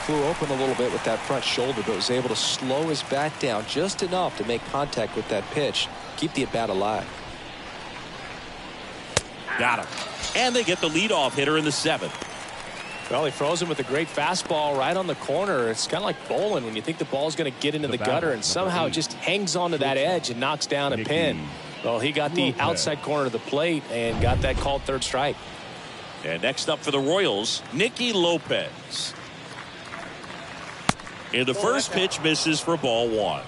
Flew open a little bit with that front shoulder, but was able to slow his bat down just enough to make contact with that pitch. Keep the at-bat alive. Got him. And they get the leadoff hitter in the 7th. Well, he froze him with a great fastball right on the corner. It's kind of like bowling when you think the ball's going to get into the gutter and somehow it just hangs onto that edge and knocks down a pin. Well, he got the outside corner of the plate and got that called third strike. And next up for the Royals, Nicky Lopez. And the first pitch misses for ball 1.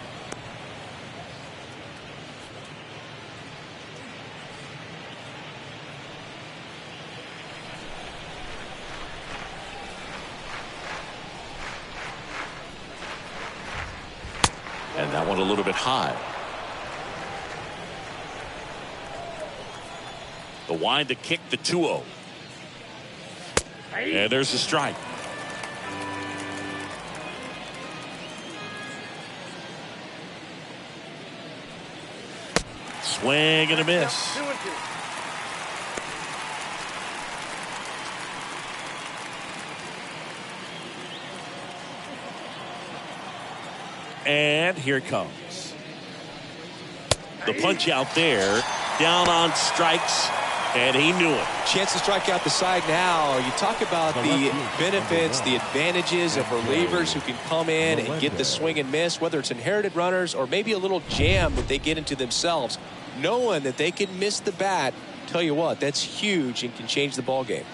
And that one a little bit high. The wind to kick the 2-0. And there's a strike. Swing and a miss. 2-2. And here it comes. The punch out there. Down on strikes. And he knew it. Chance to strike out the side now. You talk about the benefits, the advantages of relievers who can come in and get the swing and miss, whether it's inherited runners or maybe a little jam that they get into themselves. Knowing that they can miss the bat, tell you what, that's huge and can change the ball game.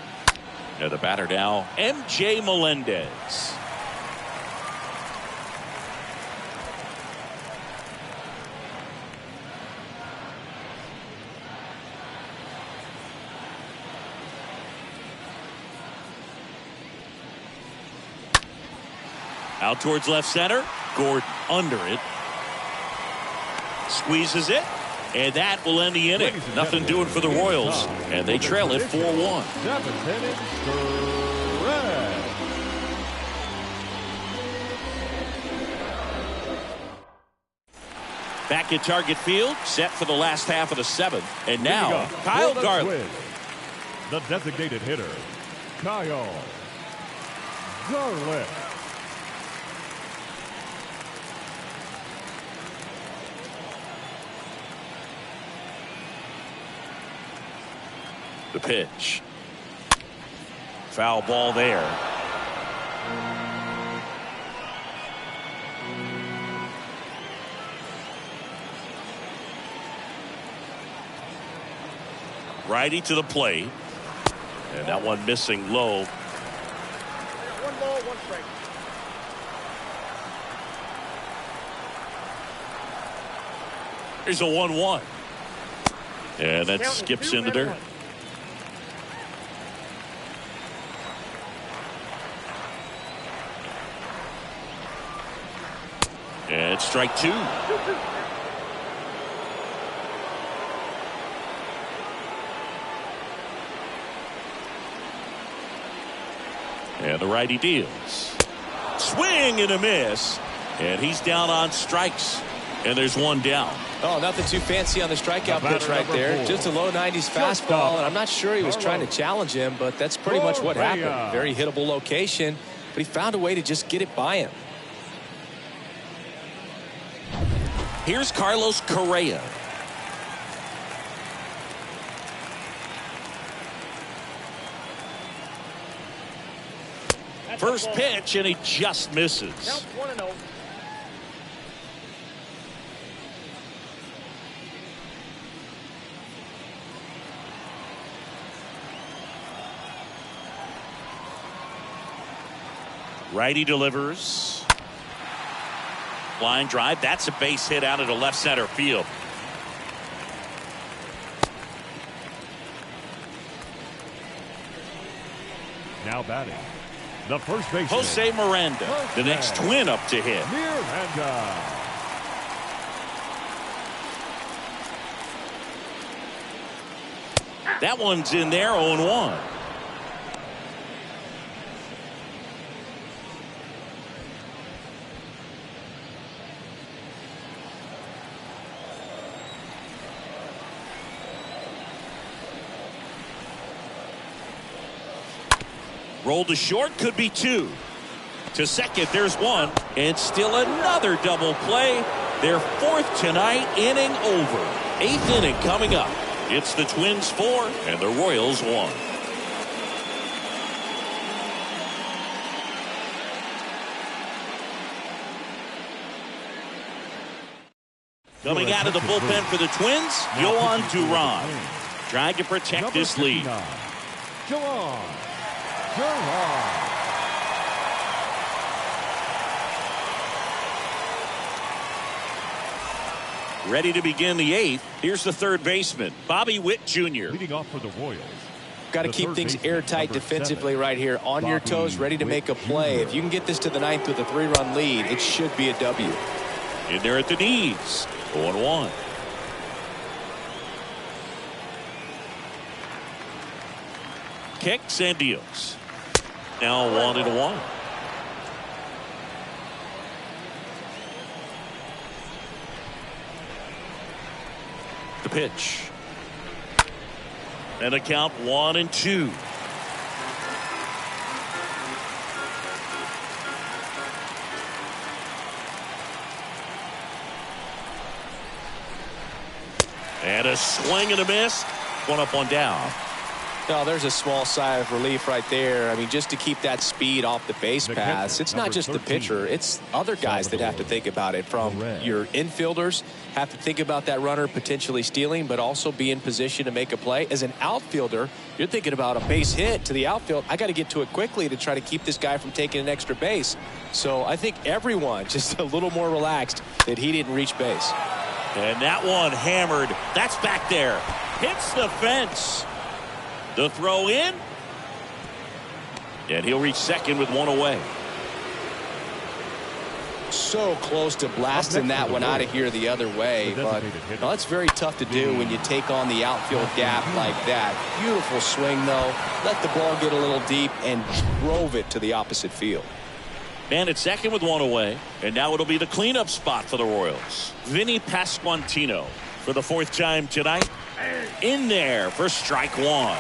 And the batter now, MJ Melendez. Out towards left center. Gordon under it. Squeezes it. And that will end the inning. Nothing doing for the Royals. And they trail it 4-1. 7th inning, correct. Back at Target Field. Set for the last half of the 7th. And now, Leading up Kyle for the Garland. Twins, the designated hitter, Kyle Garland. The pitch. Foul ball there. Righty to the plate. And that one missing low. 1 ball, 1 strike. Here's a 1-1. And that skips into dirt. And strike 2. And the righty deals. Swing and a miss. And he's down on strikes. And there's 1 down. Oh, nothing too fancy on the strikeout pitch right there. 4. Just a low 90s fastball. And I'm not sure he was trying to challenge him, but that's pretty much what happened. Very hittable location, but he found a way to just get it by him. Here's Carlos Correa. First pitch, and he just misses. Counts 1-0. Righty delivers. Line drive. That's a base hit out of the left center field. Now batting, the first baseman, Jose Miranda, the next twin up to hit. Miranda. That one's in there, 0-1. Rolled to short, could be 2. To second, there's 1. And still another double play. Their 4th tonight, inning over. 8th inning coming up. It's the Twins 4 and the Royals 1. Coming out of the bullpen for the Twins, Yohan Duran, trying to protect this lead. Yohan. Ready to begin the 8th. Here's the third baseman, Bobby Witt Jr. Leading off for the Royals. Got to keep things airtight defensively right here. On your toes, ready to make a play. If you can get this to the 9th with a 3-run lead, it should be a W. In there at the knees, 0-1. Kicks and deals. Now 1-1. The pitch. And a count 1-2. And a swing and a miss. 1 up, 1 down. No, there's a small sigh of relief right there. I mean, just to keep that speed off the base paths. It's not just the pitcher. It's other guys that have to think about it. From your infielders have to think about that runner potentially stealing, but also be in position to make a play. As an outfielder, you're thinking about a base hit to the outfield. I got to get to it quickly to try to keep this guy from taking an extra base. So I think everyone just a little more relaxed that he didn't reach base. And that one hammered. That's back there. Hits the fence. The throw in. And he'll reach second with 1 away. So close to blasting that one out of here the other way. But well, that's very tough to do when you take on the outfield gap like that. Beautiful swing, though. Let the ball get a little deep and drove it to the opposite field. Man at second with 1 away. And now it'll be the cleanup spot for the Royals. Vinny Pasquantino for the 4th time tonight. In there for strike 1.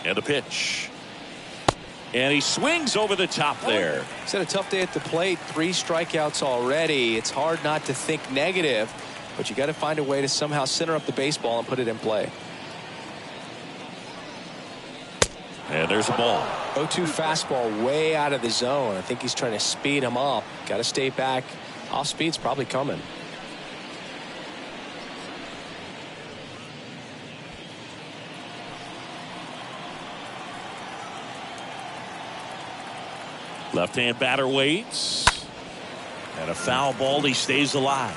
And a pitch. And he swings over the top there. He's had a tough day at the plate. 3 strikeouts already. It's hard not to think negative, but you got to find a way to somehow center up the baseball and put it in play. And there's a ball. 0-2 fastball way out of the zone. I think he's trying to speed him up. Got to stay back. Off speed's probably coming. Left-hand batter waits. And a foul ball. He stays alive.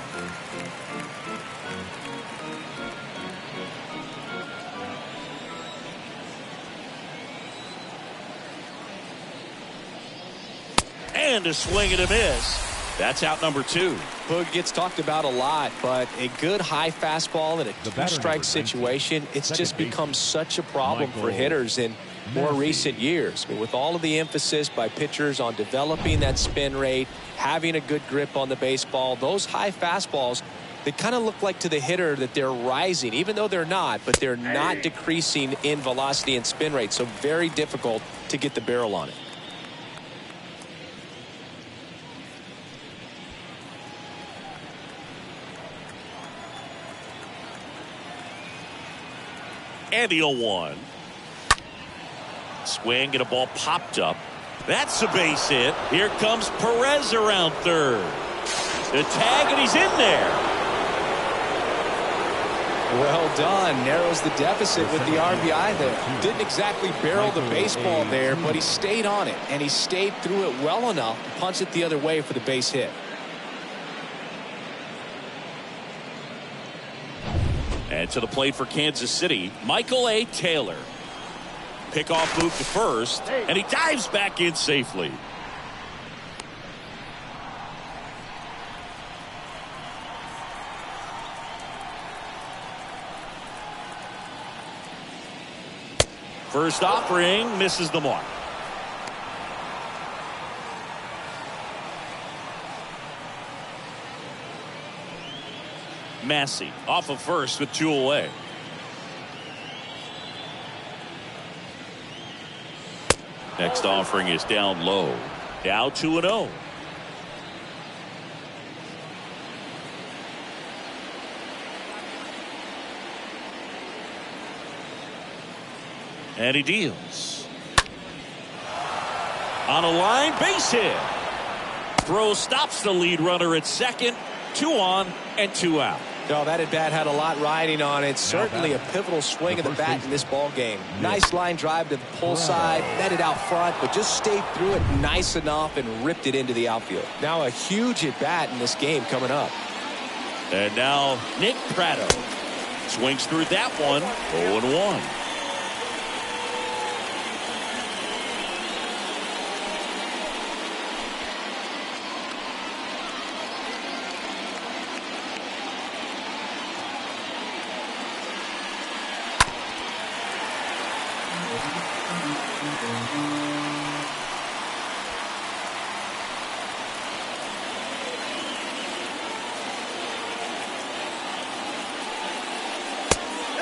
And a swing and a miss. That's out number 2. Boog gets talked about a lot, but a good high fastball in a two-strike situation, it's just become such a problem for hitters in more recent years. I mean, with all of the emphasis by pitchers on developing that spin rate, having a good grip on the baseball, those high fastballs, they kind of look like to the hitter that they're rising, even though they're not, but they're not decreasing in velocity and spin rate, so very difficult to get the barrel on it. And the 0-1. Swing and a ball popped up. That's a base hit. Here comes Perez around third. The tag, and he's in there. Well done. Narrows the deficit with the RBI there. Didn't exactly barrel the baseball there, but he stayed on it, and he stayed through it well enough to punch it the other way for the base hit. And to the plate for Kansas City, Michael A. Taylor. Pickoff move to first, and he dives back in safely. First offering misses the mark. Massey off of first with 2 away. Next offering is down low. Now 2-0. And he deals. On a line, base hit. Throw stops the lead runner at second. 2 on and 2 out. No, that at bat had a lot riding on it. Certainly a pivotal swing of the bat in this ball game. Nice line drive to the pull side, netted out front, but just stayed through it nice enough and ripped it into the outfield. Now a huge at bat in this game coming up. And now Nick Pratto swings through that one. 0-1.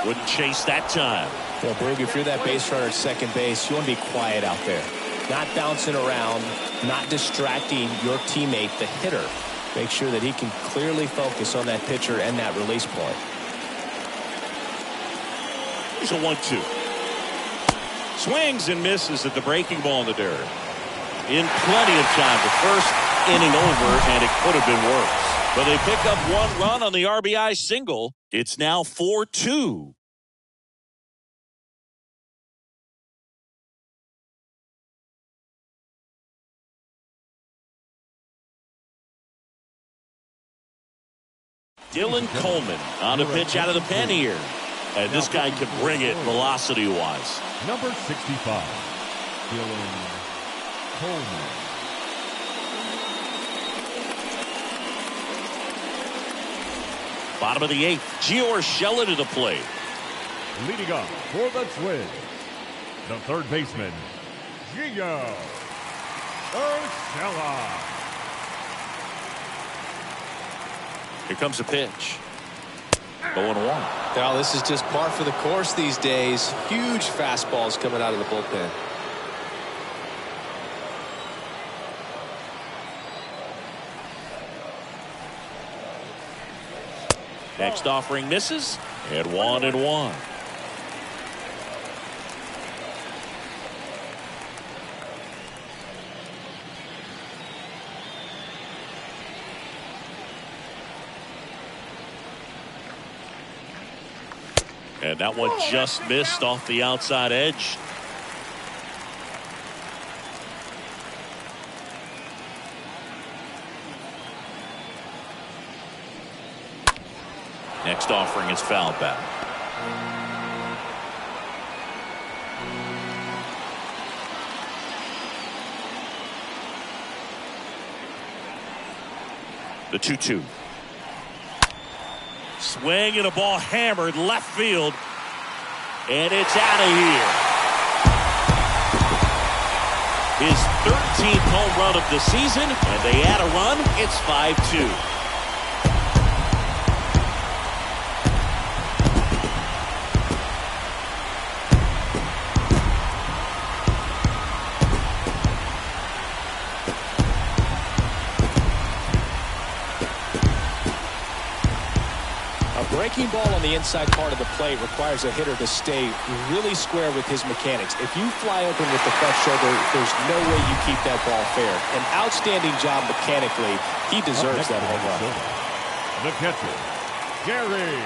Wouldn't chase that time. Well, Boog, if you're that base runner at second base, you want to be quiet out there. Not bouncing around, not distracting your teammate, the hitter. Make sure that he can clearly focus on that pitcher and that release point. Here's a 1-2. Swings and misses at the breaking ball in the dirt. In plenty of time. The first inning over, and it could have been worse. But they pick up 1 run on the RBI single. It's now 4-2. Dylan Coleman on a pitch out of the pen here. And this guy can bring it velocity-wise. Number 65, Dylan Coleman. Bottom of the 8th, Gio Urshela to the plate. Leading up for the Twins, the third baseman, Gio Urshela. Here comes a pitch. 0-1. Now, this is just par for the course these days. Huge fastballs coming out of the bullpen. Next offering misses, and 1-1. And that one just missed off the outside edge. Next offering is foul back. The 2-2. Swing and a ball hammered left field. And it's out of here. His 13th home run of the season. And they add a run. It's 5-2. Breaking ball on the inside part of the plate requires a hitter to stay really square with his mechanics. If you fly open with the front shoulder, there's no way you keep that ball fair. An outstanding job mechanically. He deserves that home run. The catcher, Gary.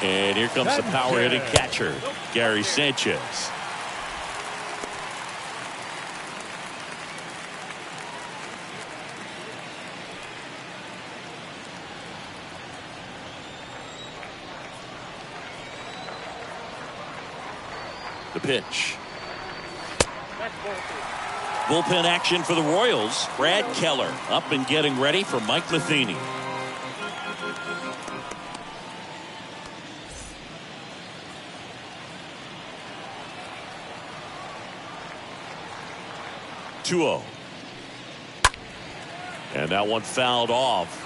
And here comes the power hitting catcher, Gary Sanchez. The pitch. Bullpen action for the Royals. Brad Keller up and getting ready for Mike Matheny. (2-0). And that one fouled off.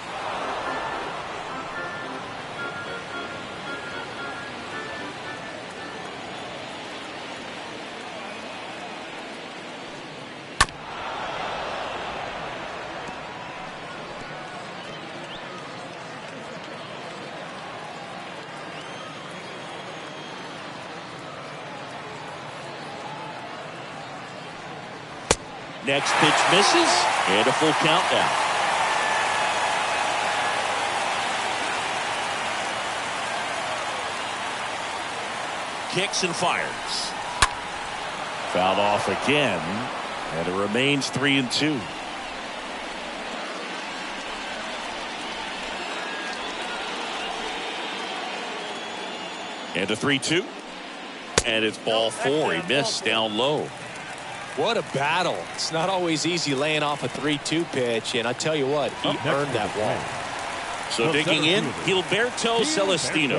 Next pitch misses, and a full count now. Kicks and fires. Fouled off again, and it remains 3-2. And a 3-2. And it's ball 4. He missed down low. What a battle. It's not always easy laying off a 3-2 pitch, and I tell you what, he earned that ball. So digging in, Gilberto Celestino.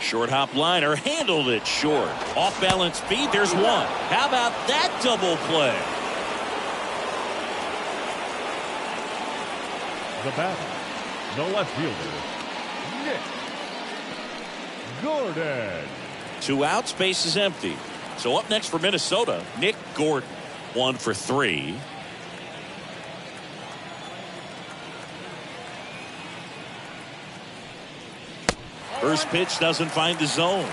Short hop liner, handled it short. Off balance speed, there's one. How about that double play? The batter, the left fielder, Nick Gordon. 2 outs, base is empty. So up next for Minnesota, Nick Gordon. 1 for 3. First pitch doesn't find the zone.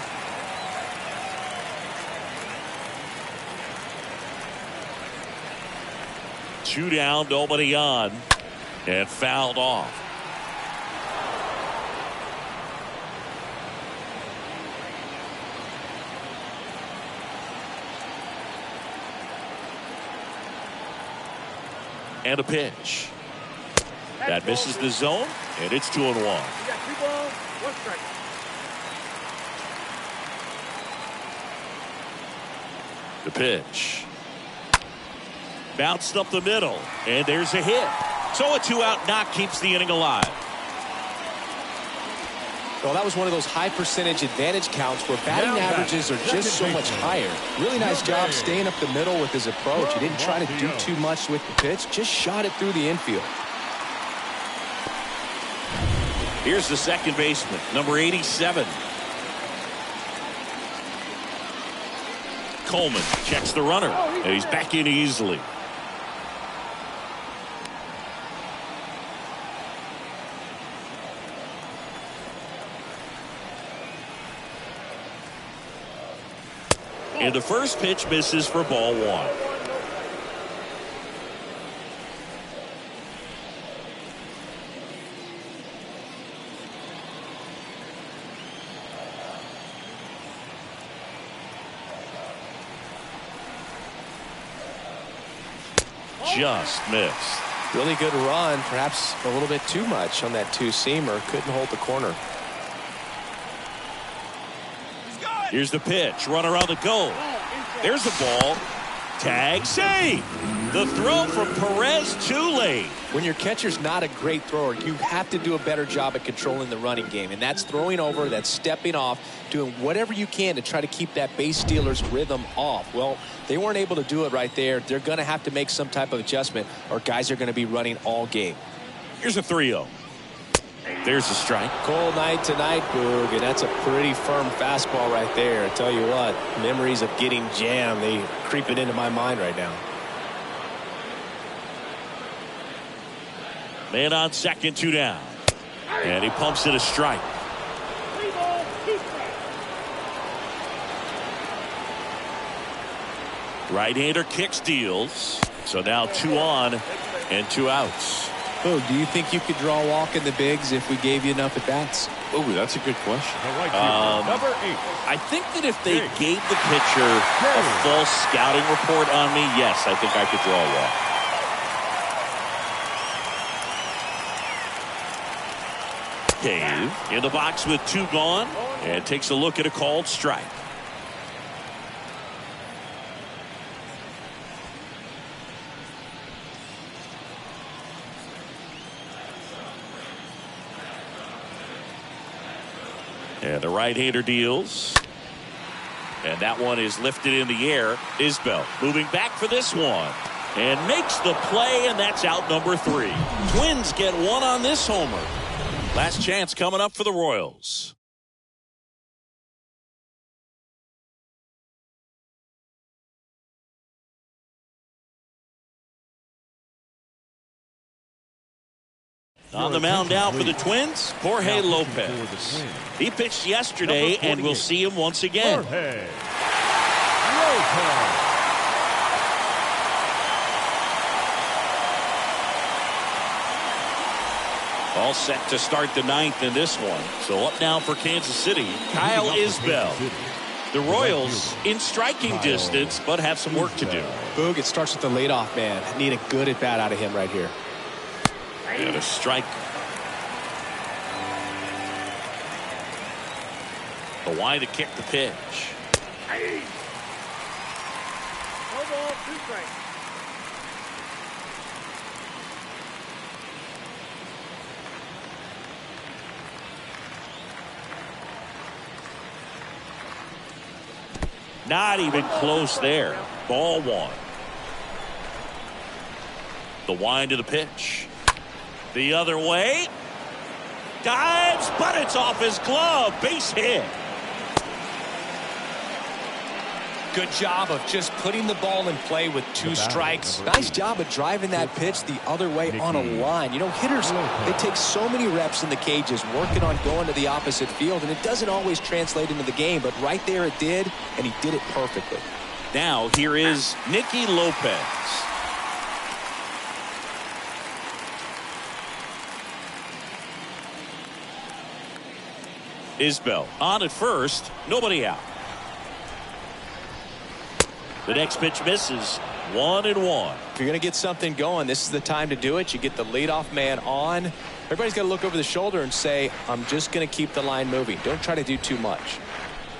Two down, nobody on, and fouled off. And a pitch. That misses the zone, and it's 2-1. You got 2 balls, 1 strike. The pitch. Bounced up the middle, and there's a hit. So a 2-out knock keeps the inning alive. Well, that was one of those high percentage advantage counts where batting averages are just so much higher. Really nice job staying up the middle with his approach. He didn't try to do too much with the pitch, just shot it through the infield. Here's the second baseman, number 87. Coleman checks the runner, and he's back in easily. And the first pitch misses for ball 1. just missed. Really good run, perhaps a little bit too much on that two-seamer. Couldn't hold the corner. Here's the pitch. Runner on the go. There's the ball. Tag save. The throw from Perez too late. When your catcher's not a great thrower, you have to do a better job at controlling the running game. And that's throwing over, that's stepping off, doing whatever you can to try to keep that base stealer's rhythm off. Well, they weren't able to do it right there. They're going to have to make some type of adjustment or guys are going to be running all game. Here's a 3-0. There's the strike. Cold night tonight, Boog, and that's a pretty firm fastball right there. I tell you what, memories of getting jammed, they creeping into my mind right now. Man on second, 2 down. And he pumps it a strike. Right-hander kicks, deals. So now 2 on and 2 outs. Oh, do you think you could draw a walk in the bigs if we gave you enough at bats? Oh, that's a good question. Number 8. I think that if they gave the pitcher a full scouting report on me, yes, I think I could draw a walk. Dave in the box with 2 gone and takes a look at a called strike. And the right-hander deals. And that one is lifted in the air. Isbell moving back for this one. And makes the play, and that's out number 3. Twins get 1 on this homer. Last chance coming up for the Royals. On the mound now for the Twins, Jorge Lopez. He pitched yesterday, and we'll see him once again. Jorge Lopez. All set to start the 9th in this one. So up now for Kansas City, Kyle Isbell. The Royals in striking distance, but have some work to do. Boog, it starts with the leadoff man. Need a good at bat out of him right here. And a strike. The wide to kick the pitch. No ball, 2 strikes. Not even close there. Ball 1. The wind to the pitch. The other way. Dives, but it's off his glove. Base hit. Good job of just putting the ball in play with 2 strikes. Nice job of driving that pitch the other way on a line. You know, hitters, they take so many reps in the cages working on going to the opposite field, and it doesn't always translate into the game, but right there it did, and he did it perfectly. Now here is Nicky Lopez. Isbell on at first, nobody out. The next pitch misses. 1-1. If you're going to get something going, this is the time to do it. You get the leadoff man on. Everybody's got to look over the shoulder and say, I'm just going to keep the line moving. Don't try to do too much.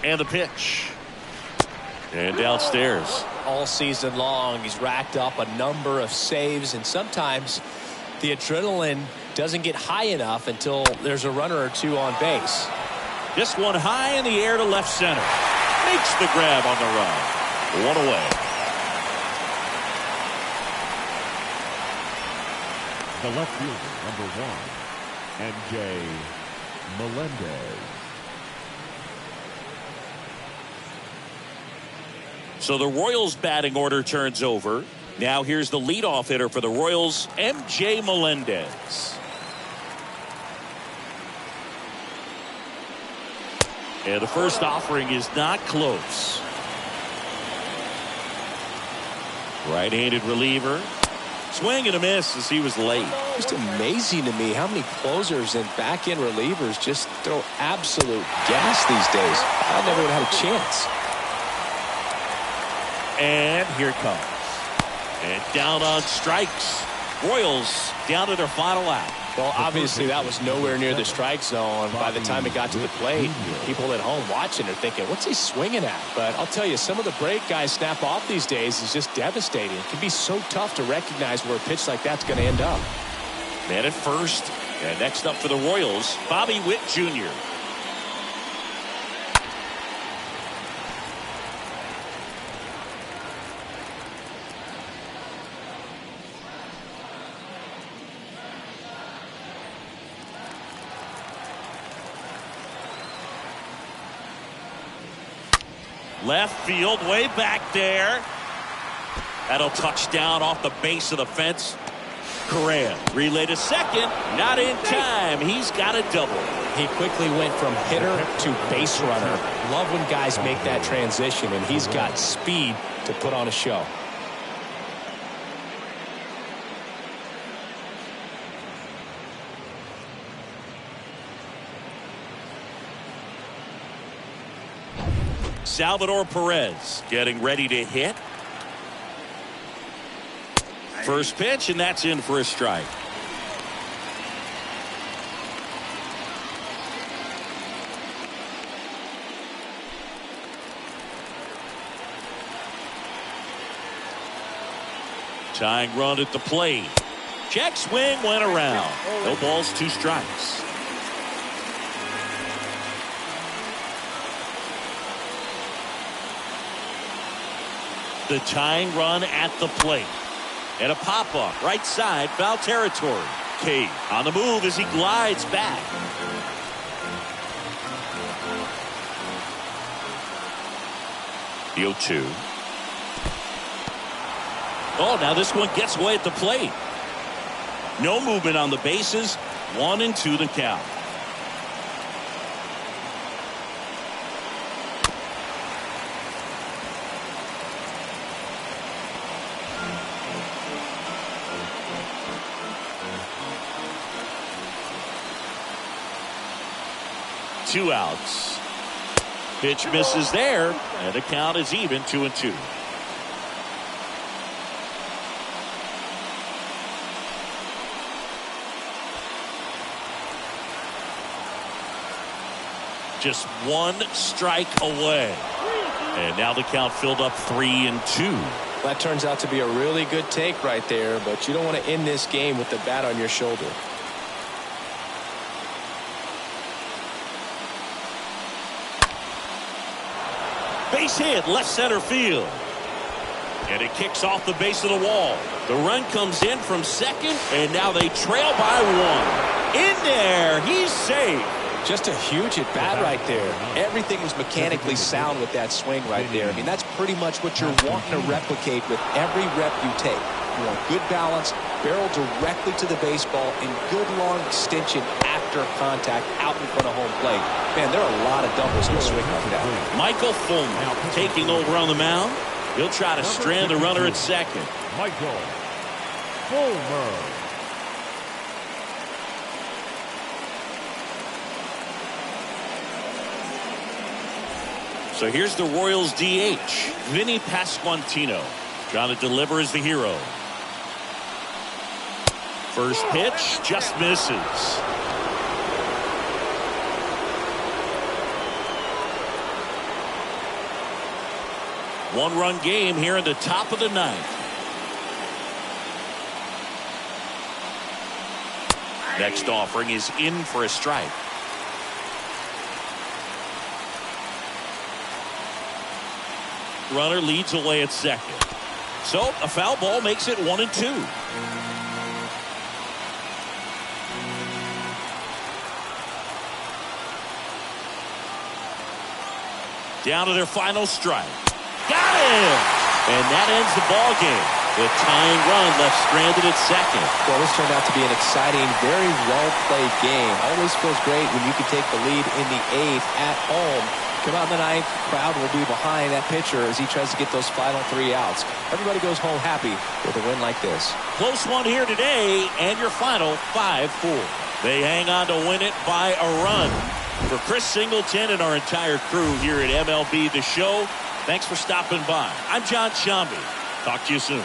And the pitch. And downstairs. All season long, he's racked up a number of saves, and sometimes the adrenaline doesn't get high enough until there's a runner or 2 on base. This one high in the air to left center. Makes the grab on the run. 1 away. The left fielder, number 1, MJ Melendez. So the Royals batting order turns over. Now here's the leadoff hitter for the Royals, MJ Melendez. And the first offering is not close. Right-handed reliever. Swing and a miss as he was late. Just amazing to me how many closers and back-end relievers just throw absolute gas these days. I never would have had a chance. And here it comes. And down on strikes. Royals down to their final out. Well, obviously that was nowhere near the strike zone. By the time it got to the plate, people at home watching are thinking, what's he swinging at? But I'll tell you, some of the break guys snap off these days is just devastating. It can be so tough to recognize where a pitch like that's going to end up. Man at first. And next up for the Royals, Bobby Witt Jr. Left field, way back there. That'll touch down off the base of the fence. Correa relay to second, not in time. He's got a double. He quickly went from hitter to base runner. Love when guys make that transition, and he's got speed to put on a show. Salvador Perez getting ready to hit. First pitch, and that's in for a strike. Tying run at the plate. Check swing went around. No balls, 2 strikes. The tying run at the plate. And a pop-up, right side, foul territory. Cade on the move as he glides back. The 0-2. Oh, now this one gets away at the plate. No movement on the bases. 1-2 the count. Two outs. Pitch misses there, and the count is even 2-2. Just 1 strike away. And now the count filled up 3-2. That turns out to be a really good take right there, but you don't want to end this game with the bat on your shoulder. Base hit, left center field. And it kicks off the base of the wall. The run comes in from second, and now they trail by 1. In there, he's safe. Just a huge at bat right there. Everything was mechanically sound with that swing right there. I mean, that's pretty much what you're wanting to replicate with every rep you take. You want good balance, barrel directly to the baseball, and good long extension after contact out in front of home plate. Man, there are a lot of doubles in a swing like that. Michael Fulmer taking over on the mound. He'll try to strand the runner at second. Michael Fulmer. So here's the Royals DH, Vinny Pasquantino, trying to deliver as the hero. First pitch just misses. One-run game here in the top of the 9th. Next offering is in for a strike. Runner leads away at second. So a foul ball makes it 1-2. Down to their final strike. Got him! And that ends the ball game. The tying run left stranded at second. Well, this turned out to be an exciting, very well-played game. Always feels great when you can take the lead in the 8th at home. Come out in the 9th, crowd will be behind that pitcher as he tries to get those final 3 outs. Everybody goes home happy with a win like this. Close one here today, and your final 5-4. They hang on to win it by a run. For Chris Singleton and our entire crew here at MLB The Show, thanks for stopping by. I'm John Shambi. Talk to you soon.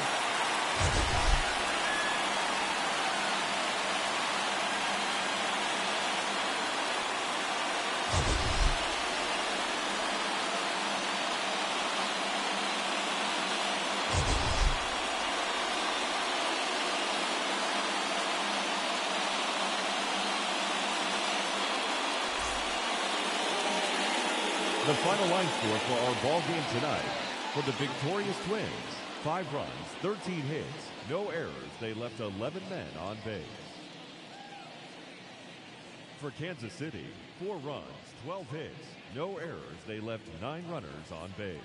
The final line score for our ball game tonight. For the victorious Twins, 5 runs, 13 hits, no errors. They left 11 men on base. For Kansas City, 4 runs, 12 hits, no errors. They left 9 runners on base.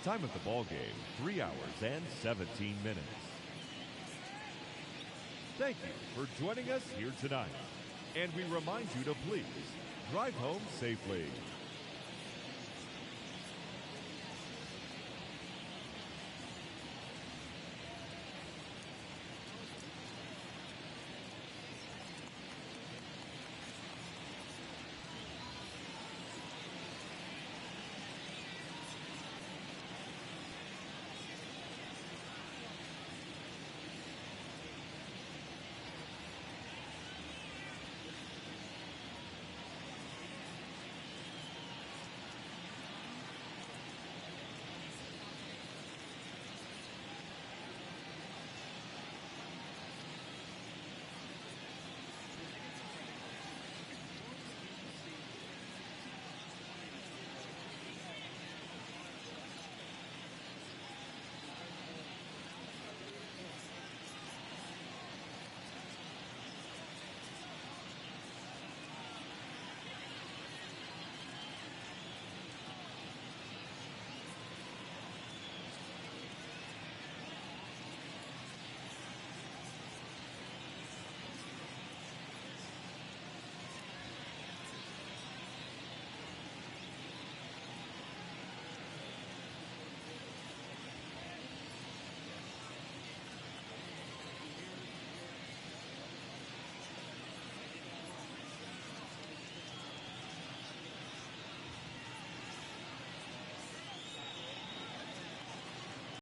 Time of the ball game, 3 hours and 17 minutes. Thank you for joining us here tonight. And we remind you to please drive home safely.